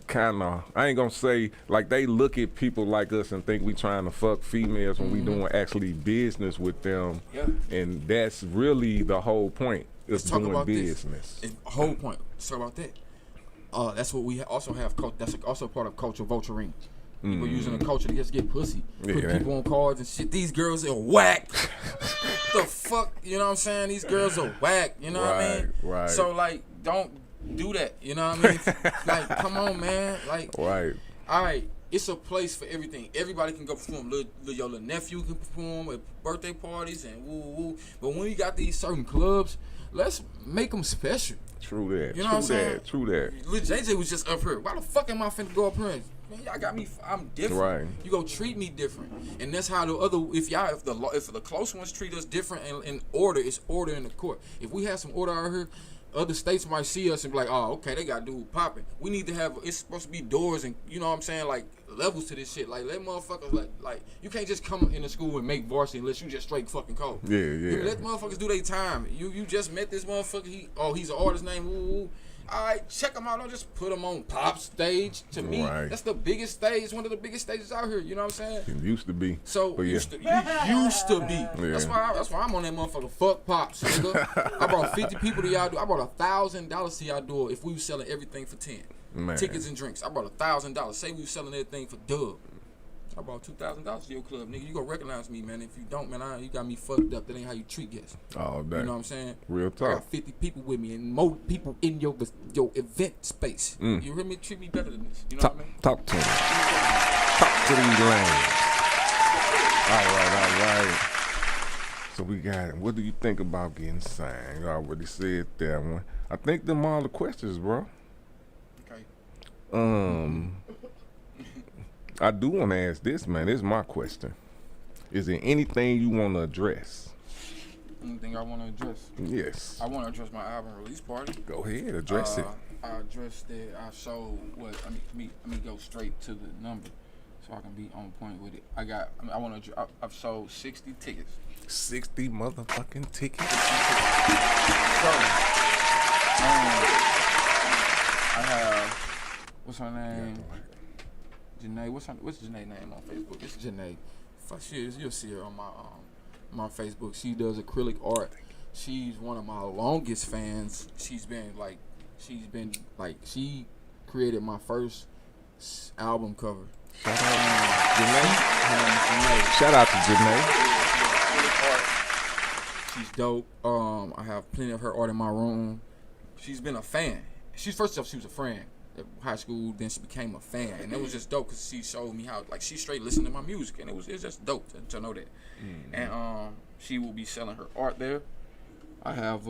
kind of, I ain't gonna say, like they look at people like us and think we trying to fuck females when we doing actually business with them. Yeah. And that's really the whole point, is Let's talk doing about business. This. The whole point. Let's talk about that. That's what we also have, that's also part of culture vulturing. People using the culture to just get pussy. Put people on cards and shit. These girls are whack. The fuck? You know what I'm saying? These girls are whack. You know what I mean? Right. So, like, don't do that. You know what I mean? Like, come on, man. Like, Right. All right. It's a place for everything. Everybody can go perform. Your little nephew can perform at birthday parties and woo. But when you got these certain clubs, let's make them special. True that. You know what I'm saying? True that. Lil JJ was just up here. Why the fuck am I finna go up here? Man, y'all got me. I'm different. Right. You go treat me different, and that's how the other. If the close ones treat us different in order, it's order in the court. If we have some order out here, other states might see us and be like, oh, okay, they got dude popping. We need to have. It's supposed to be doors and you know what I'm saying, like levels to this shit. Like let motherfuckers like you can't just come into school and make varsity unless you just straight fucking cold. Yeah. Let motherfuckers do their time. You just met this motherfucker. He's an artist name. Woo. All right, check them out. Don't just put them on pop stage. To me, that's the biggest stage. One of the biggest stages out here. You know what I'm saying? It used to be. So used to be. Yeah. That's why I'm on that motherfucker. Fuck pops, nigga. I brought 50 people to y'all do. I brought $1,000 to y'all do if we was selling everything for 10. Man. Tickets and drinks. I brought $1,000. Say we was selling everything for dub. I brought $2,000 to your club, nigga. You gonna recognize me, man. If you don't, man, you got me fucked up. That ain't how you treat guests. All day. You know what I'm saying? Real talk. I got 50 people with me and more people in your event space. You hear me? Treat me better than this. You know what I mean? Talk to me. Talk to these lanes. All right. So we got it. What do you think about getting signed? You already said that one. I think them all the questions, bro. Okay. I do want to ask this, man. This is my question. Is there anything you want to address? Anything I want to address? Yes. I want to address my album release party. Go ahead, address it. I addressed that I sold what? Let me go straight to the number so I can be on point with it. I've sold 60 tickets. 60 motherfucking tickets. So, I have what's her name? Janae. What's Janae's name on Facebook? It's Janae. Fuck, you'll see her on my Facebook. She does acrylic art. She's one of my longest fans. She created my first album cover. Shout out to Janae. She's dope. I have plenty of her art in my room. She's been a fan. First off, she was a friend at high school. Then she became a fan, and it was just dope because she showed me how like she straight listened to my music, and it was just dope to know that. And she will be selling her art there. I have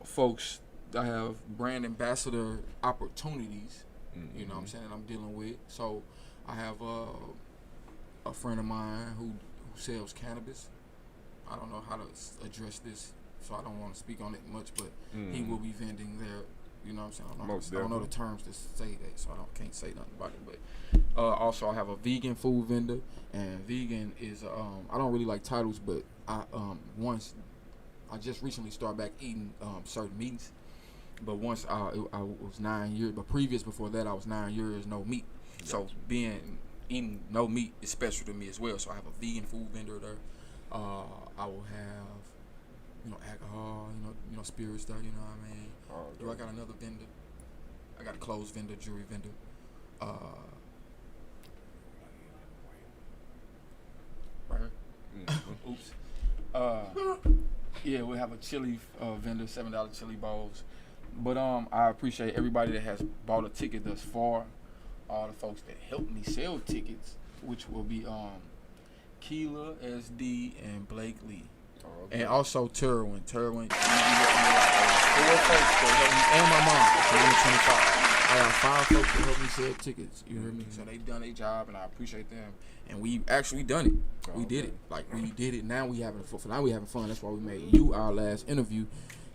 folks. I have brand ambassador opportunities. You know what I'm saying? I'm dealing with. So I have a friend of mine who sells cannabis. I don't know how to address this, so I don't want to speak on it much, but he will be vending there. You know what I'm saying? I don't know the terms to say that, so can't say nothing about it. But also, I have a vegan food vendor, and vegan is I don't really like titles, but I just recently started back eating certain meats. But once I was 9 years, but before that I was 9 years no meat. So eating no meat is special to me as well. So I have a vegan food vendor there. I will have, alcohol, spirits there. You know what I mean? I got another vendor. I got a clothes vendor, jewelry vendor. Right here. Oops. Yeah, we have a chili vendor, $7 chili bowls. But I appreciate everybody that has bought a ticket thus far. All the folks that helped me sell tickets, which will be Keela, SD, and Blake Lee. And also T.R.O.Y. T.R.O.Y. 4 folks that helped me, and my mom. I'm 25. I got 5 folks that helped me sell tickets. You hear me? So they done their job, and I appreciate them. And we actually done it. We did it. Like we did it. Now we having fun. Now we having fun. That's why we made you our last interview.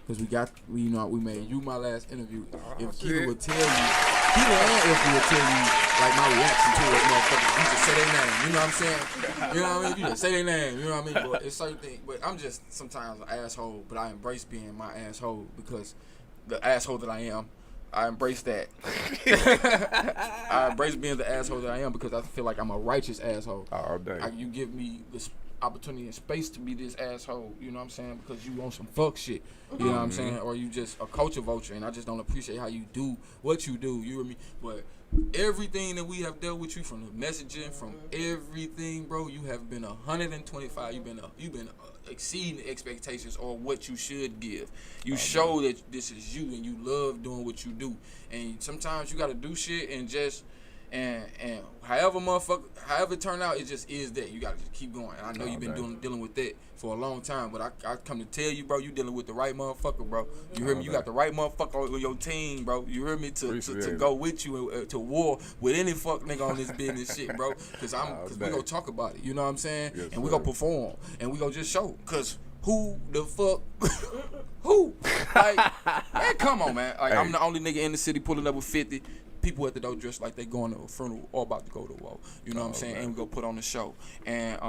Because we made you my last interview. If Keela would tell you, Keela and If would tell you, like, my reaction to it, motherfuckers, you just say their name. You know what I'm saying? You know what I mean? You just say their name. You know what I mean? But it's certain things. But I'm just sometimes an asshole, but I embrace being my asshole because the asshole that I am, I embrace that. I embrace being the asshole that I am because I feel like I'm a righteous asshole. All day. You give me this opportunity and space to be this asshole, you know what I'm saying? Because you on some fuck shit, you know what I'm saying? Or you just a culture vulture, and I just don't appreciate how you do what you do, you hear me? But everything that we have dealt with you, from the messaging, from everything, bro, you have been 125. You've been exceeding expectations or what you should give. You show that this is you and you love doing what you do. And sometimes you got to do shit and just and however it turn out, it just is that. You gotta just keep going. And I know you've been dealing with that for a long time, but I come to tell you, bro, you dealing with the right motherfucker, bro. You hear me? You got the right motherfucker on your team, bro. You hear me? To go with you to war with any fuck nigga on this business shit, bro. Cause we gonna talk about it. You know what I'm saying? Yes, and we gonna perform and we gonna just show. Cause who the fuck? Who? Like, man, come on, man. Like, I'm the only nigga in the city pulling up with 50. People at the door dressed like they going to a funeral or about to go to war. You know what I'm saying? And we go put on the show. And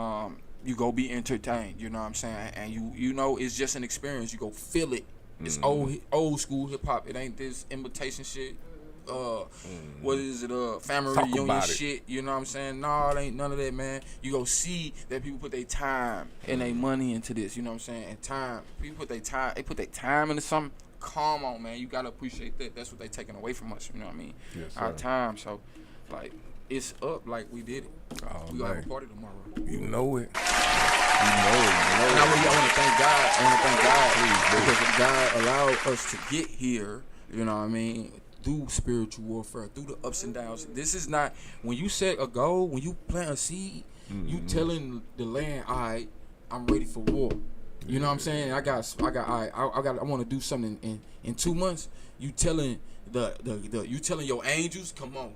you go be entertained. You know what I'm saying? And you know it's just an experience. You go feel it. It's old school hip hop. It ain't this imitation shit. What is it? Family reunion shit. You know what I'm saying? No, it ain't none of that, man. You go see that people put their time and their money into this. You know what I'm saying? And time. People put their time. They put their time into something. Come on, man. You gotta appreciate that. That's what they taking away from us. You know what I mean? Yes, our time. So, like, it's up. Like, we did it. We gonna have a party tomorrow. You know it. And I want to thank God. Because God allowed us to get here. You know what I mean? Through spiritual warfare, through the ups and downs. This is not, when you set a goal, when you plant a seed, you telling the land, all right, I'm ready for war. You know what I'm saying? I want to do something in 2 months. You telling you telling your angels, come on,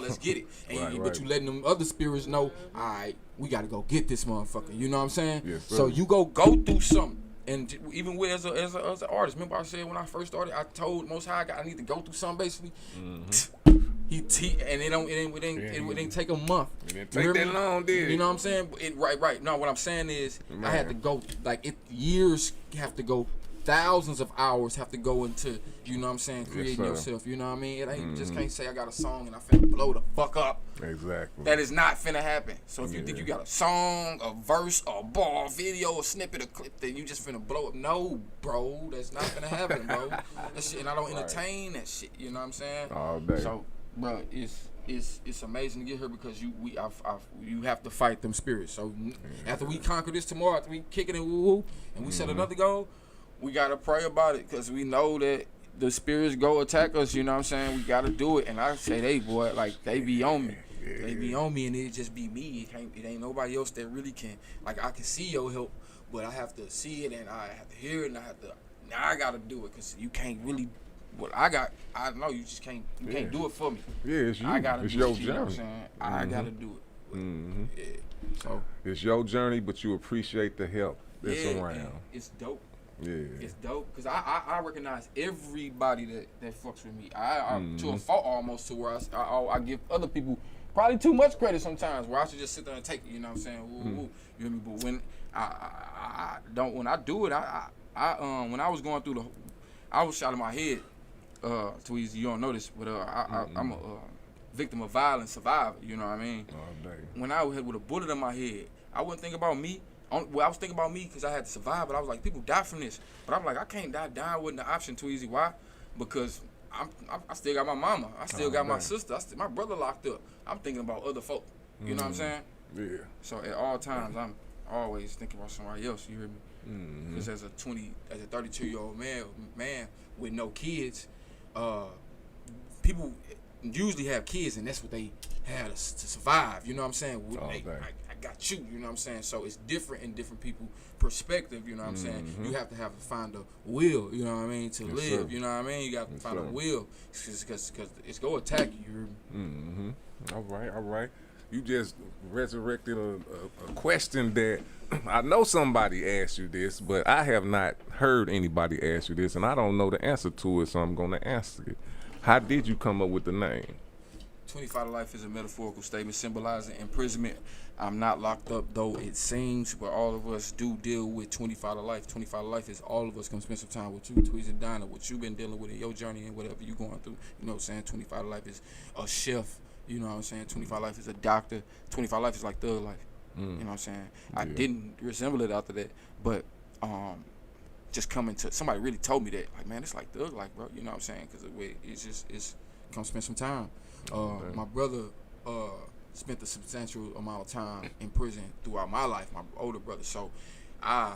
let's get it. And but you letting them other spirits know, all right, we got to go get this motherfucker. You know what I'm saying? Yes, so you go through something. And even with as an artist, remember I said when I first started, I told Most High I need to go through something basically. And it didn't take a month. It didn't take that long, did it? You know what I'm saying? Right. No, what I'm saying is, man, I had to go, years have to go, thousands of hours have to go into, you know what I'm saying, creating yourself. You know what I mean? It ain't just can't say I got a song and I finna blow the fuck up. Exactly. That is not finna happen. So if you think you got a song, a verse, a bar, video, a snippet, a clip, then you just finna blow up. No, bro, that's not finna happen, bro. That shit, and I don't entertain that shit. You know what I'm saying? All day. So, bro, it's amazing to get here because you have to fight them spirits. So after we conquer this tomorrow, after we kick it and woo and we set another goal, we gotta pray about it because we know that the spirits go attack us. You know what I'm saying? We gotta do it. And I say, they boy, like they be on me. They be on me, and it just be me. It ain't nobody else that really can. Like I can see your help, but I have to see it and I have to hear it, and now I gotta do it because you can't really. What I know you just can't. You can't do it for me. Yeah, it's you. I gotta it's do your it. You know what I'm journey. saying? I gotta do it. Yeah. So it's your journey, but you appreciate the help that's around. And it's dope. Yeah, it's dope because I recognize everybody that fucks with me. I to a fault almost to where I give other people probably too much credit sometimes where I should just sit there and take it. You know what I'm saying? You hear me? But when I don't, when I do it, when I was going through I was shot in my head. Tweezy, you don't know this, but I'm a victim of violence survivor. You know what I mean? Oh, when I had with a bullet in my head, I wouldn't think about me. Well, I was thinking about me because I had to survive, but I was like, people die from this. But I'm like, I can't die. Dying wasn't the option, Tweezy. Why? Because I still got my mama. I still got my sister. My brother locked up. I'm thinking about other folk. You know what I'm saying? Yeah. So at all times, I'm always thinking about somebody else. You hear me? Because as a 32-year-old man with no kids, people usually have kids, and that's what they had to survive. You know what I'm saying? I got you. You know what I'm saying? So it's different in different people's perspective. You know what I'm saying? You have to find a will. You know what I mean? To live. Sir. You know what I mean? You got to find a will because it's gonna attack you. All right. You just resurrected a question that I know somebody asked you this, but I have not heard anybody ask you this, and I don't know the answer to it, so I'm going to answer it. How did you come up with the name? 25 to life is a metaphorical statement symbolizing imprisonment. I'm not locked up, though it seems, but all of us do deal with 25 to life. 25 to life is all of us come spend some time with you, Tweezy and Dinah, what you've been dealing with in your journey and whatever you're going through. You know what I'm saying? 25 to life is a chef. You know what I'm saying? 25 life is a doctor. 25 life is like thug life. You know what I'm saying? I didn't resemble it after that, but just coming to somebody really told me that, like, man, it's like thug life, bro. You know what I'm saying? Because the way it's come spend some time. My brother spent a substantial amount of time in prison throughout my life. My older brother, so I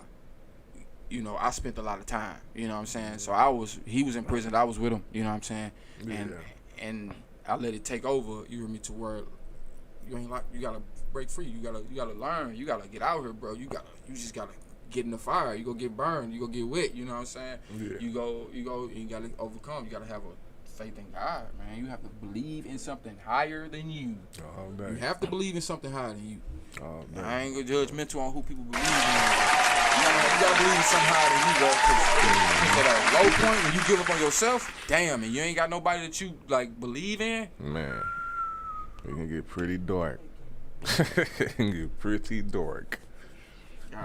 spent a lot of time. You know what I'm saying? So he was in prison. I was with him. You know what I'm saying? And I let it take over. You hear me? To where you ain't like, you gotta break free. You gotta learn. You gotta get out here, bro. You just gotta get in the fire. You go get burned. You go get wet. You know what I'm saying? Yeah. You go. You gotta overcome. You gotta have a faith in God, man. You have to believe in something higher than you. You have to believe in something higher than you. I ain't gonna judgmental on who people believe in. You gotta believe in something higher than you, bro. Because at a low point, when you give up on yourself, damn, and you ain't got nobody that you like believe in. Man, it can get pretty dark. It can get pretty dark.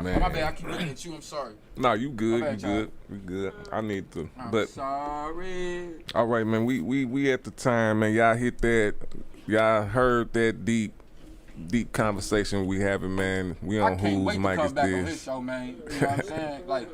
Man. My bad, I keep looking at you. I'm sorry. No, you good. You good. I need to. I'm sorry. All right, man. We at the time, man. Y'all hit that. Y'all heard that deep conversation we having, man. We on whose mic is back on this? His show, man. You know what I'm saying? Like,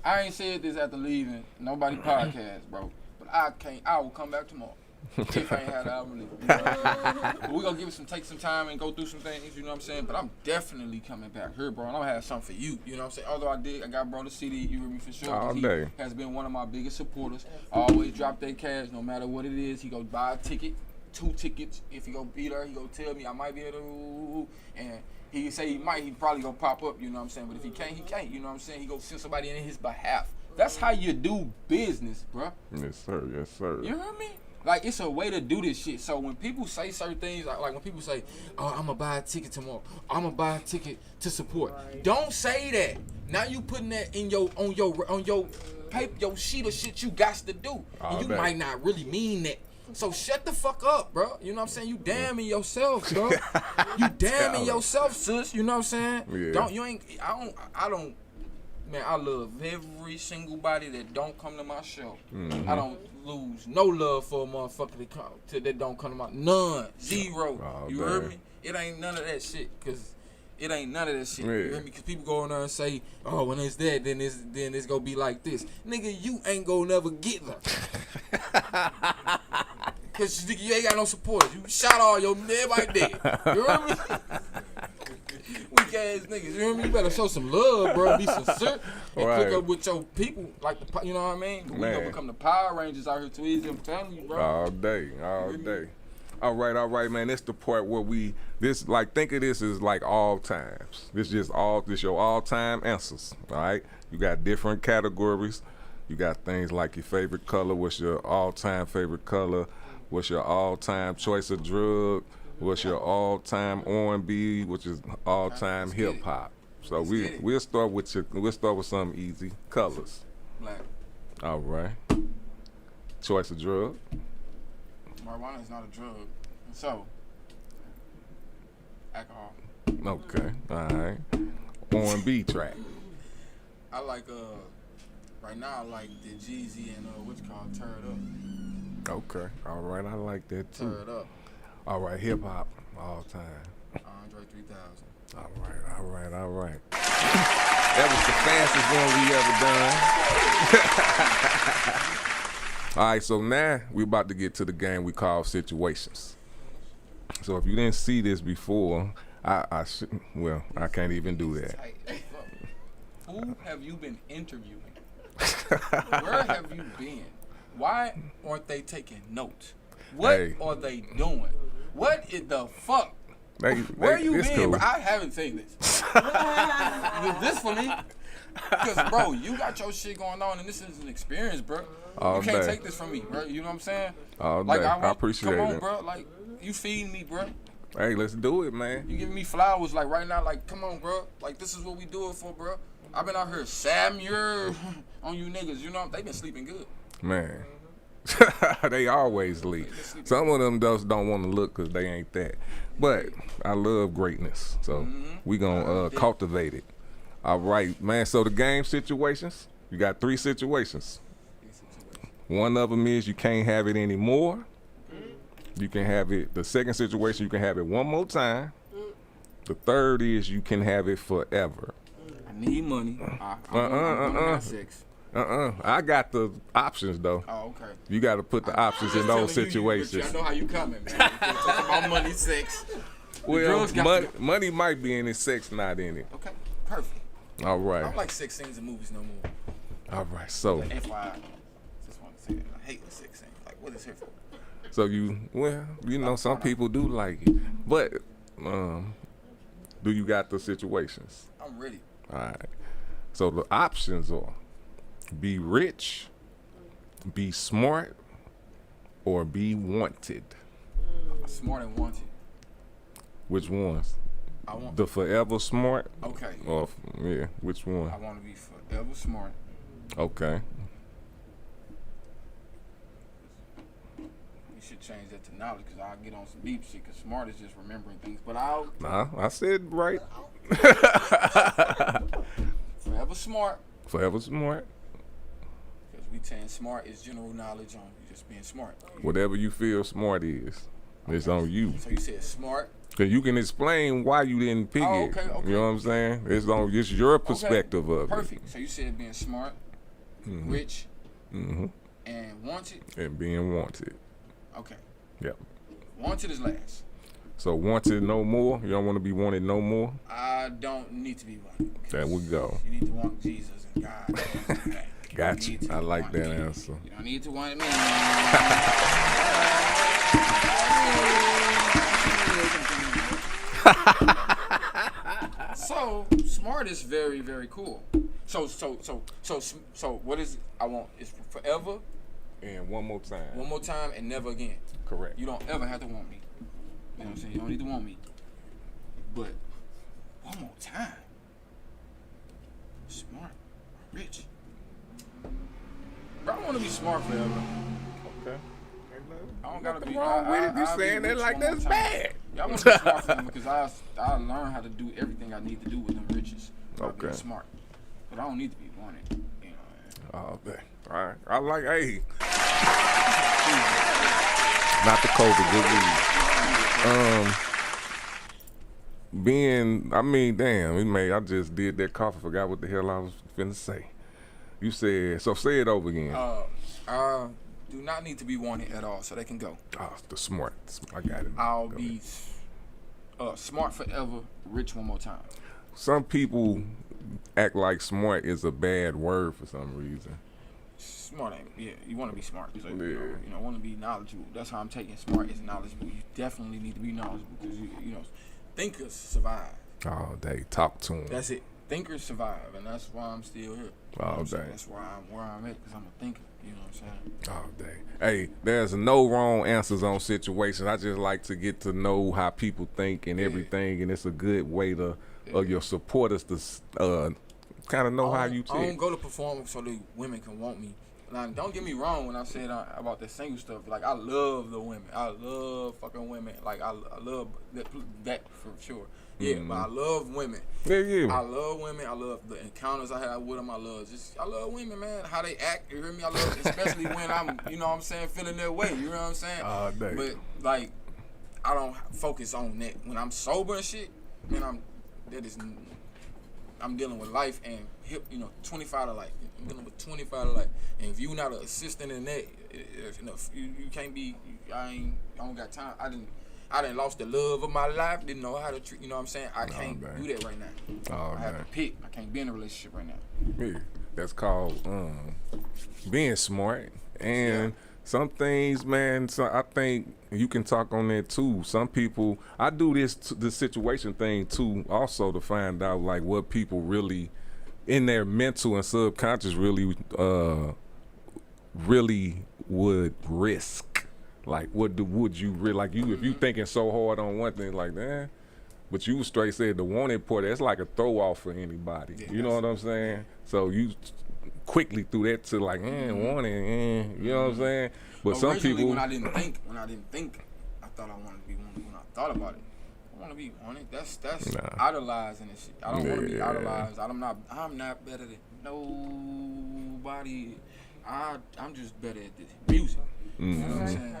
I ain't said this after leaving nobody podcast, bro. But I will come back tomorrow. If I ain't had the album release. You know? But we gonna take some time and go through some things, you know what I'm saying? But I'm definitely coming back here, bro. And I'm gonna have something for you. You know what I'm saying? Although I got bro the CD, you hear me for sure. All day. He has been one of my biggest supporters. I always drop that cash no matter what it is. He go buy a ticket. 2 tickets. If he go be there, he go tell me I might be able to, and he say he probably gonna pop up, you know what I'm saying? But if he can't, he can't, you know what I'm saying? He go send somebody in his behalf. That's how you do business, bro. Yes, sir. Yes, sir. You hear me? Like, it's a way to do this shit. So when people say certain things, like when people say, "Oh, I'm gonna buy a ticket tomorrow. I'm gonna buy a ticket to support," don't say that. Now you putting that in on your paper, your sheet of shit you got to do, and you might not really mean that. So shut the fuck up, bro. You know what I'm saying? You damning yourself, bro. You damning yourself, sis. You know what I'm saying? Yeah. I don't. Man, I love every single body that don't come to my show. I don't lose no love for a motherfucker that don't come to my. None. Zero. You heard me? It ain't none of that shit. Cause it ain't none of that shit. Yeah. You heard me? Cause people go in there and say, "Oh, when it's that, then it's gonna be like this." Nigga, you ain't gonna never get there. Cause you ain't got no supporters. You shot all your everybody dead. You hear me? Weak ass niggas. You hear me? You better show some love, bro. Be sincere and click up with your people, like you know what I mean. We gonna become the Power Rangers out here too easy. I'm telling you, bro. All day. All right, man. That's the part where think of this as like all times. This your all time answers. All right. You got different categories. You got things like your favorite color. What's your all time favorite color? What's your all time choice of drug? What's your all time R&B? Which is all time hip hop. So we'll start with something easy. Colors. Black. All right. Choice of drug. Marijuana is not a drug. So, alcohol. Okay. All right. R&B track. I like right now I like the Jeezy and what's called Turn It Up. Okay. All right. I like that too. Turn It Up. All right. Hip hop all time. Andre 3000. All right. That was the fastest one we ever done. All right, so now we're about to get to the game we call situations. So if you didn't see this before, I can't even do that. Who have you been interviewing? Where have you been? Why aren't they taking notes? What are they doing? What is the fuck? Where you been, cool. Bro? I haven't seen this. Is this for me? Because, bro, you got your shit going on, and this is an experience, bro. You can't take this from me, bro. You know what I'm saying? Like, I appreciate it. Come on, bro. Like, you feeding me, bro. Hey, let's do it, man. You giving me flowers, like, right now. Like, come on, bro. Like, this is what we do it for, bro. I've been out here Samuel on you niggas. You know, they been sleeping good. Man. They always leave. Some of them just don't want to look because they ain't that. But I love greatness, so we gonna cultivate it. All right, man. So the game situations, you got 3 situations. One of them is you can't have it anymore. You can have it. The second situation, you can have it one more time. The third is you can have it forever. I need money. I'm gonna sex. I got the options though. Oh, okay. You got to put the options in those situations. I know how you coming, man. Talk about money, sex. Well, money might be in it, sex not in it. Okay, perfect. All right. I don't like sex scenes in movies no more. All right, so. Like, FYI, just want to say that. I hate the sex scenes. Like, what is here for? So some people do like it, but do you got the situations? I'm ready. All right. So the options are: be rich, be smart, or be wanted. Smart and wanted. Which ones? I want the forever smart. Okay. Or which one? I want to be forever smart. Okay. You should change that to knowledge because I'll get on some deep shit. Because smart is just remembering things. But I said right. Forever smart. Forever smart. Because we saying smart is general knowledge on you just being smart. Whatever you feel smart is, it's on you. So you said smart. Cause you can explain why you didn't pick it. Okay. You know what I'm saying? It's your perspective of it. Perfect. So you said being smart, rich, and wanted. And being wanted. Okay. Yep. Wanted is last. So wanted no more? You don't want to be wanted no more? I don't need to be wanted. There we go. You need to want Jesus and God. Got you. I like that answer. You don't need to want me. So smart is very, very cool. So what is it? I want is forever. And one more time. One more time and never again. Correct. You don't ever have to want me. You know what I'm saying? You don't need to want me. But one more time. Smart. Rich. Bro, I want to be smart forever. Okay. I don't gotta be wrong with it. You saying that like that's bad. Yeah, I want to be smart forever because I learned how to do everything I need to do with them riches. By being smart. But I don't need to be wanted. You know. All day. All right. I like, hey. Not the COVID, good weed. I just did that cough. I forgot what the hell I was finna say. You said, so say it over again. do not need to be wanted at all, so they can go. Oh, the smart. I got it. I'll be smart forever, rich one more time. Some people act like smart is a bad word for some reason. Smart ain't, yeah, you want to be smart. So, you know, want to be knowledgeable. That's how I'm taking smart is knowledgeable. You definitely need to be knowledgeable because, you know, thinkers survive. All day. Talk to them. That's it. Thinkers survive, and that's why I'm still here. All day. That's why I'm where I'm at, because I'm a thinker. You know what I'm saying? All day. Hey, there's no wrong answers on situations. I just like to get to know how people think and everything, and it's a good way to your supporters to kind of know how you think. I don't go to perform so the women can want me. Now, don't get me wrong when I said about the single stuff. Like, I love the women. I love fucking women. Like, I love that for sure. Yeah, but I love women. Yeah. I love women. I love the encounters I have with them. I love women, man. How they act. You hear me? I love, especially when I'm, you know what I'm saying, feeling their way. You know what I'm saying? All day. But, like, I don't focus on that. When I'm sober and shit, man, I'm dealing with life and hip, you know, 25 to life. I'm dealing with 25 to life. And if you not an assistant in that, you can't be. I don't got time. I done lost the love of my life. Didn't know how to treat. You know what I'm saying? I can't do that right now. I have to pick. I can't be in a relationship right now. Yeah, that's called being smart. And some things, man. So I think you can talk on that too. Some people, I do the situation thing too, also to find out like what people really in their mental and subconscious really would risk. Like, would you really, like, you if you thinking so hard on one thing, like, that, but you straight said the wanted part, that's like a throw off for anybody. Yeah, you know what I'm saying? So you quickly threw that to like, wanted, you know what I'm saying? But some people, when I didn't think, I thought I wanted to be wanted. When I thought about it, I want to be wanted. That's idolizing and shit. I don't want to be idolized. I'm not better than nobody. I'm just better at this music. You know what I'm saying?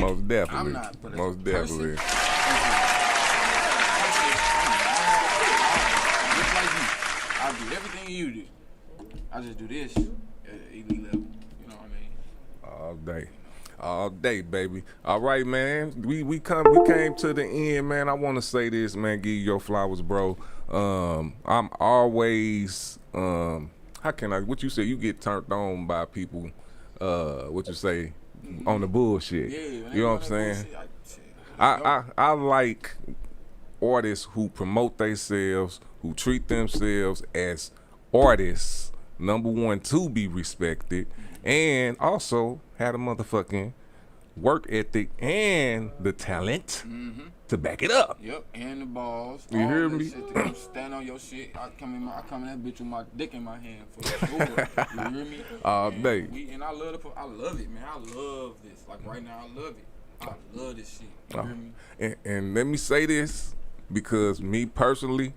Most definitely. I'm not, but most definitely. Just like you. I do everything you do. I just do this at elite level. You know what I mean? All day, baby. All right, man. We came to the end, man. I want to say this, man. Give you your flowers, bro. I'm always how can I? What you say? You get turned on by people. What you say on the bullshit? Yeah, you know what I'm saying? I like artists who promote themselves, who treat themselves as artists. Number one, to be respected, and also had a motherfucking work ethic and the talent to back it up. Yep, and the balls. You hear me? Shit stand on your shit. I come in that bitch with my dick in my hand for sure. You hear me? All day. And I love it, man. I love this. Like right now, I love it. I love this shit. You hear me? And let me say this, because me personally,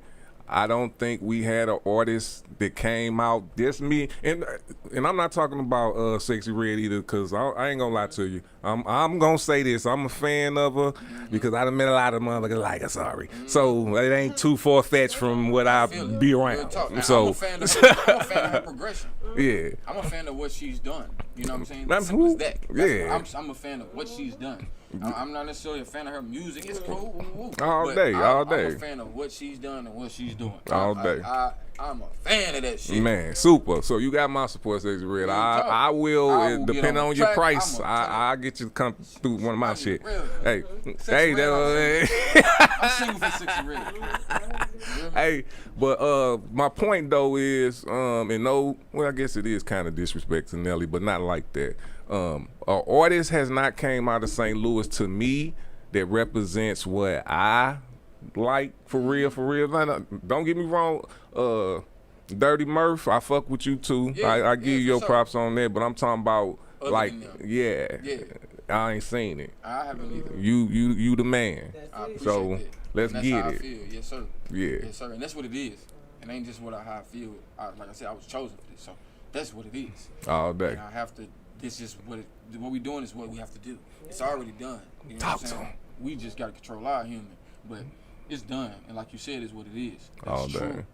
I don't think we had an artist that came out this me, and I'm not talking about Sexy Red either, because I ain't gonna lie to you. I'm gonna say this. I'm a fan of her because I done met a lot of motherfuckers like her. Sorry, so it ain't too far fetched from what I be around. So I'm a fan of her progression. Yeah, I'm a fan of what she's done. You know what I'm saying? Simple as that. Yeah, I'm a fan of what she's done. I'm not necessarily a fan of her music. It's cool. All day. I'm a fan of what she's done and what she's doing. All day. I'm a fan of that shit. Man, super. So you got my support, Sexy Red. I will depending on your price, I'll get you to come through one of my shit. Hey, I'm single for Sexy Red. Hey, but my point though is, well, I guess it is kind of disrespect to Nelly, but not like that. An artist has not came out of St. Louis to me that represents what I like for real. Don't get me wrong, Dirty Murph, I fuck with you too. Yeah, I give you your props on that, but I'm talking about like, I ain't seen it. I haven't either. You the man. So let's get it. How I feel. Yes, sir. Yeah. Yes, sir. And that's what it is. It ain't just how I feel. Like I said, I was chosen for this, so that's what it is. All day. And I have to. This is what we doing is what we have to do. It's already done. You know what I'm saying? We just got to control our human, but it's done. And like you said, is what it is. That's all day. True.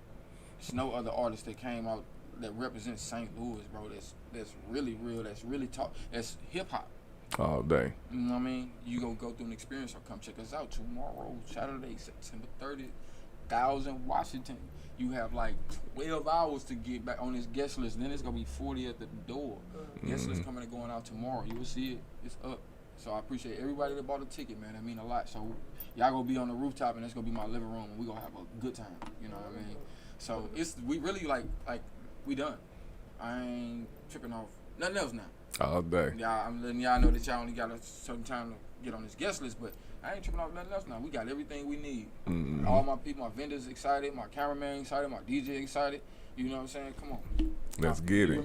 There's no other artist that came out that represents St. Louis, bro. That's really real. That's really talk. That's hip hop. All day. You know what I mean? You gonna go through an experience, or come check us out tomorrow, Saturday, September 30th, 1000 Washington. You have like 12 hours to get back on this guest list. Then it's gonna be 40 at the door. Guest list coming and going out tomorrow. You will see it. It's up. So I appreciate everybody that bought a ticket, man. That mean a lot. So y'all gonna be on the rooftop, and that's gonna be my living room, and we gonna have a good time. You know what I mean? So we really like we done. I ain't tripping off nothing else now. All day. Yeah, I'm letting y'all know that y'all only got a certain time to get on this guest list, but I ain't tripping off nothing else now. We got everything we need. All my people, my vendors excited, my cameraman excited, my DJ excited. You know what I'm saying? Come on. Let's get it.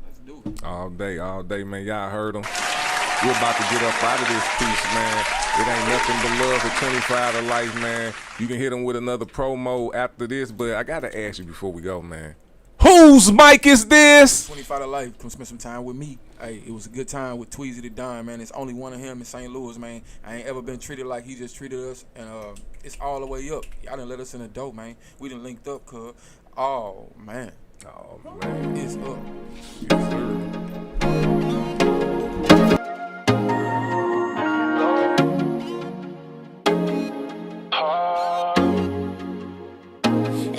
Let's do it. All day, man. Y'all heard them. We're about to get up out of this piece, man. It ain't nothing but love for 25 to life, man. You can hit them with another promo after this, but I got to ask you before we go, man. Whose mic is this? 25 to life. Come spend some time with me. Hey, it was a good time with Tweezy the Don, man. It's only one of him in St. Louis, man. I ain't ever been treated like he just treated us, and it's all the way up. Y'all done let us in the door, man. We done linked up, cuz. Oh, man. It's up. Yes, sir.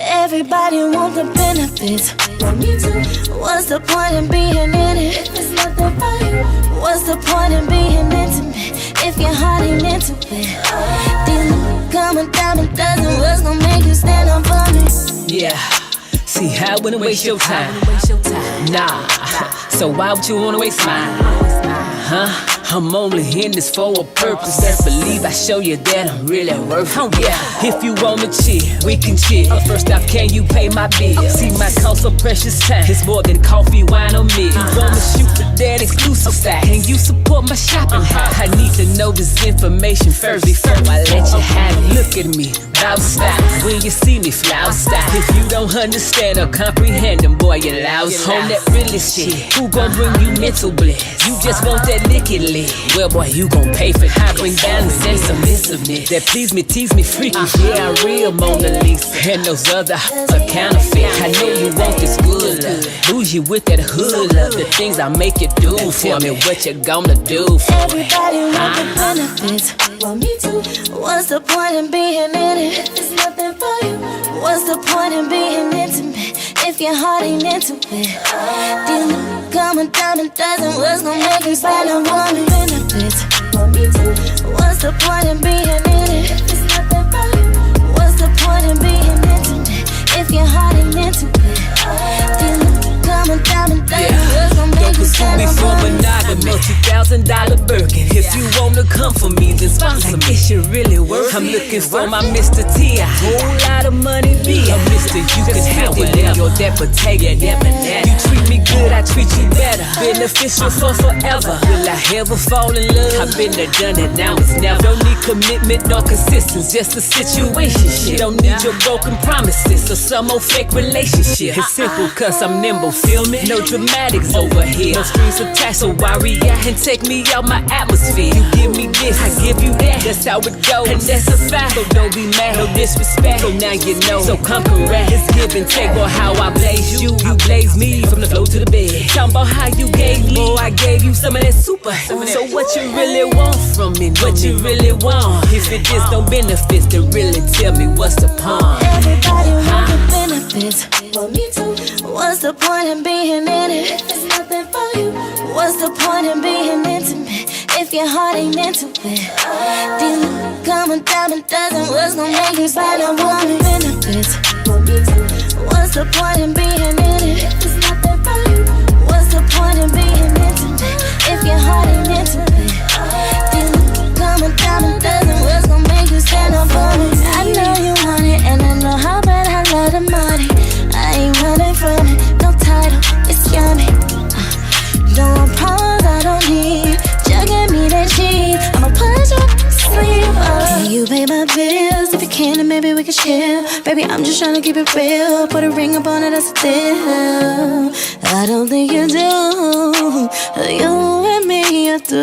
Everybody want the benefits. What's the point in being in it if it's nothing for you? What's the point in being intimate if your heart ain't into it? These coming down a dozen, what's gonna make you stand up for me? Yeah, see, I wouldn't waste your time. Nah, so why would you wanna waste mine? Huh? I'm only in this for a purpose. Best believe I show you that I'm really worth it. Yeah, if you wanna chill, we can chill. First off, can you pay my bill? See, my cost for precious time. It's more than coffee, wine, or meal. You wanna shoot for that exclusive side, and you support my shopping habit. I need to know this information first before I let you have it. Look at me, bout style. When you see me, flout style. If you don't understand or comprehend them, boy, you're lousy. On that realest shit, who gon' bring you mental bliss? You just want that liquid lit. Well, boy, you gon' pay for it. I bring balance and submissiveness that please me, tease me, freaky. Yeah, I'm real Mona Lisa, and those other are counterfeit. I know you want this good love, bougie with that hood love. The things I make you do for me, what you gonna do for me? Everybody want the benefits. Well, me too. What's the point in being in it if it's nothing for you? What's the point in being intimate if your heart ain't into it? These coming down a dozen, what's gonna make you stand up for me? Benefits. Well, me too. What's the point in being in it if it's nothing for you? What's the point in being intimate if your heart ain't into it? These coming down a dozen, what's gonna make you stand up for me? $multi-$1,000 Birkin. If you wanna come for me, then sponsor me. Is it really worth it? I'm looking for my Mr. T. A whole lot of money, be a Mr. You can have whatever. You're that potato, never that. You treat me good, I treat you better. Beneficial for forever. Will I ever fall in love? I've been there, done it, now it's never. Don't need commitment nor consistency, just a situation. Don't need your broken promises or some old fake relationship. It's simple, cause I'm nimble, feel me? No dramatics over here. No strings attached, so worry out and take me out my atmosphere. You give me this, I give you that. That's how it goes, and that's a fact. So don't be mad, no disrespect. So now you know, so come correct. It's give and take, or how I blaze you. You blaze me from the floor to the bed. Talking about how you gave me, boy, I gave you some of that super. So what you really want from me? What you really want? If it just don't benefit, then really tell me what's the point? Everybody want the benefits. Well, me too. What's the point in being in it if it's nothing for you? What's the point in being intimate if your heart ain't into it? These coming down a dozen, what's gonna make you stand up for me? Benefits. Well, me too. What's the point in being in it if it's nothing for you? What's the point in being intimate if your heart ain't into it? These coming down a dozen, what's gonna make you stand up for me? I know you want it, and I know how bad I love the money. I ain't running from it, no title, it's yummy. No pause, I don't need. Just give me that cheese, I'ma put you to sleep. Can you pay my bills? If you can, then maybe we can chill. Baby, I'm just tryna keep it real. Put a ring up on it, that's a deal. I don't think you do. You and me are through.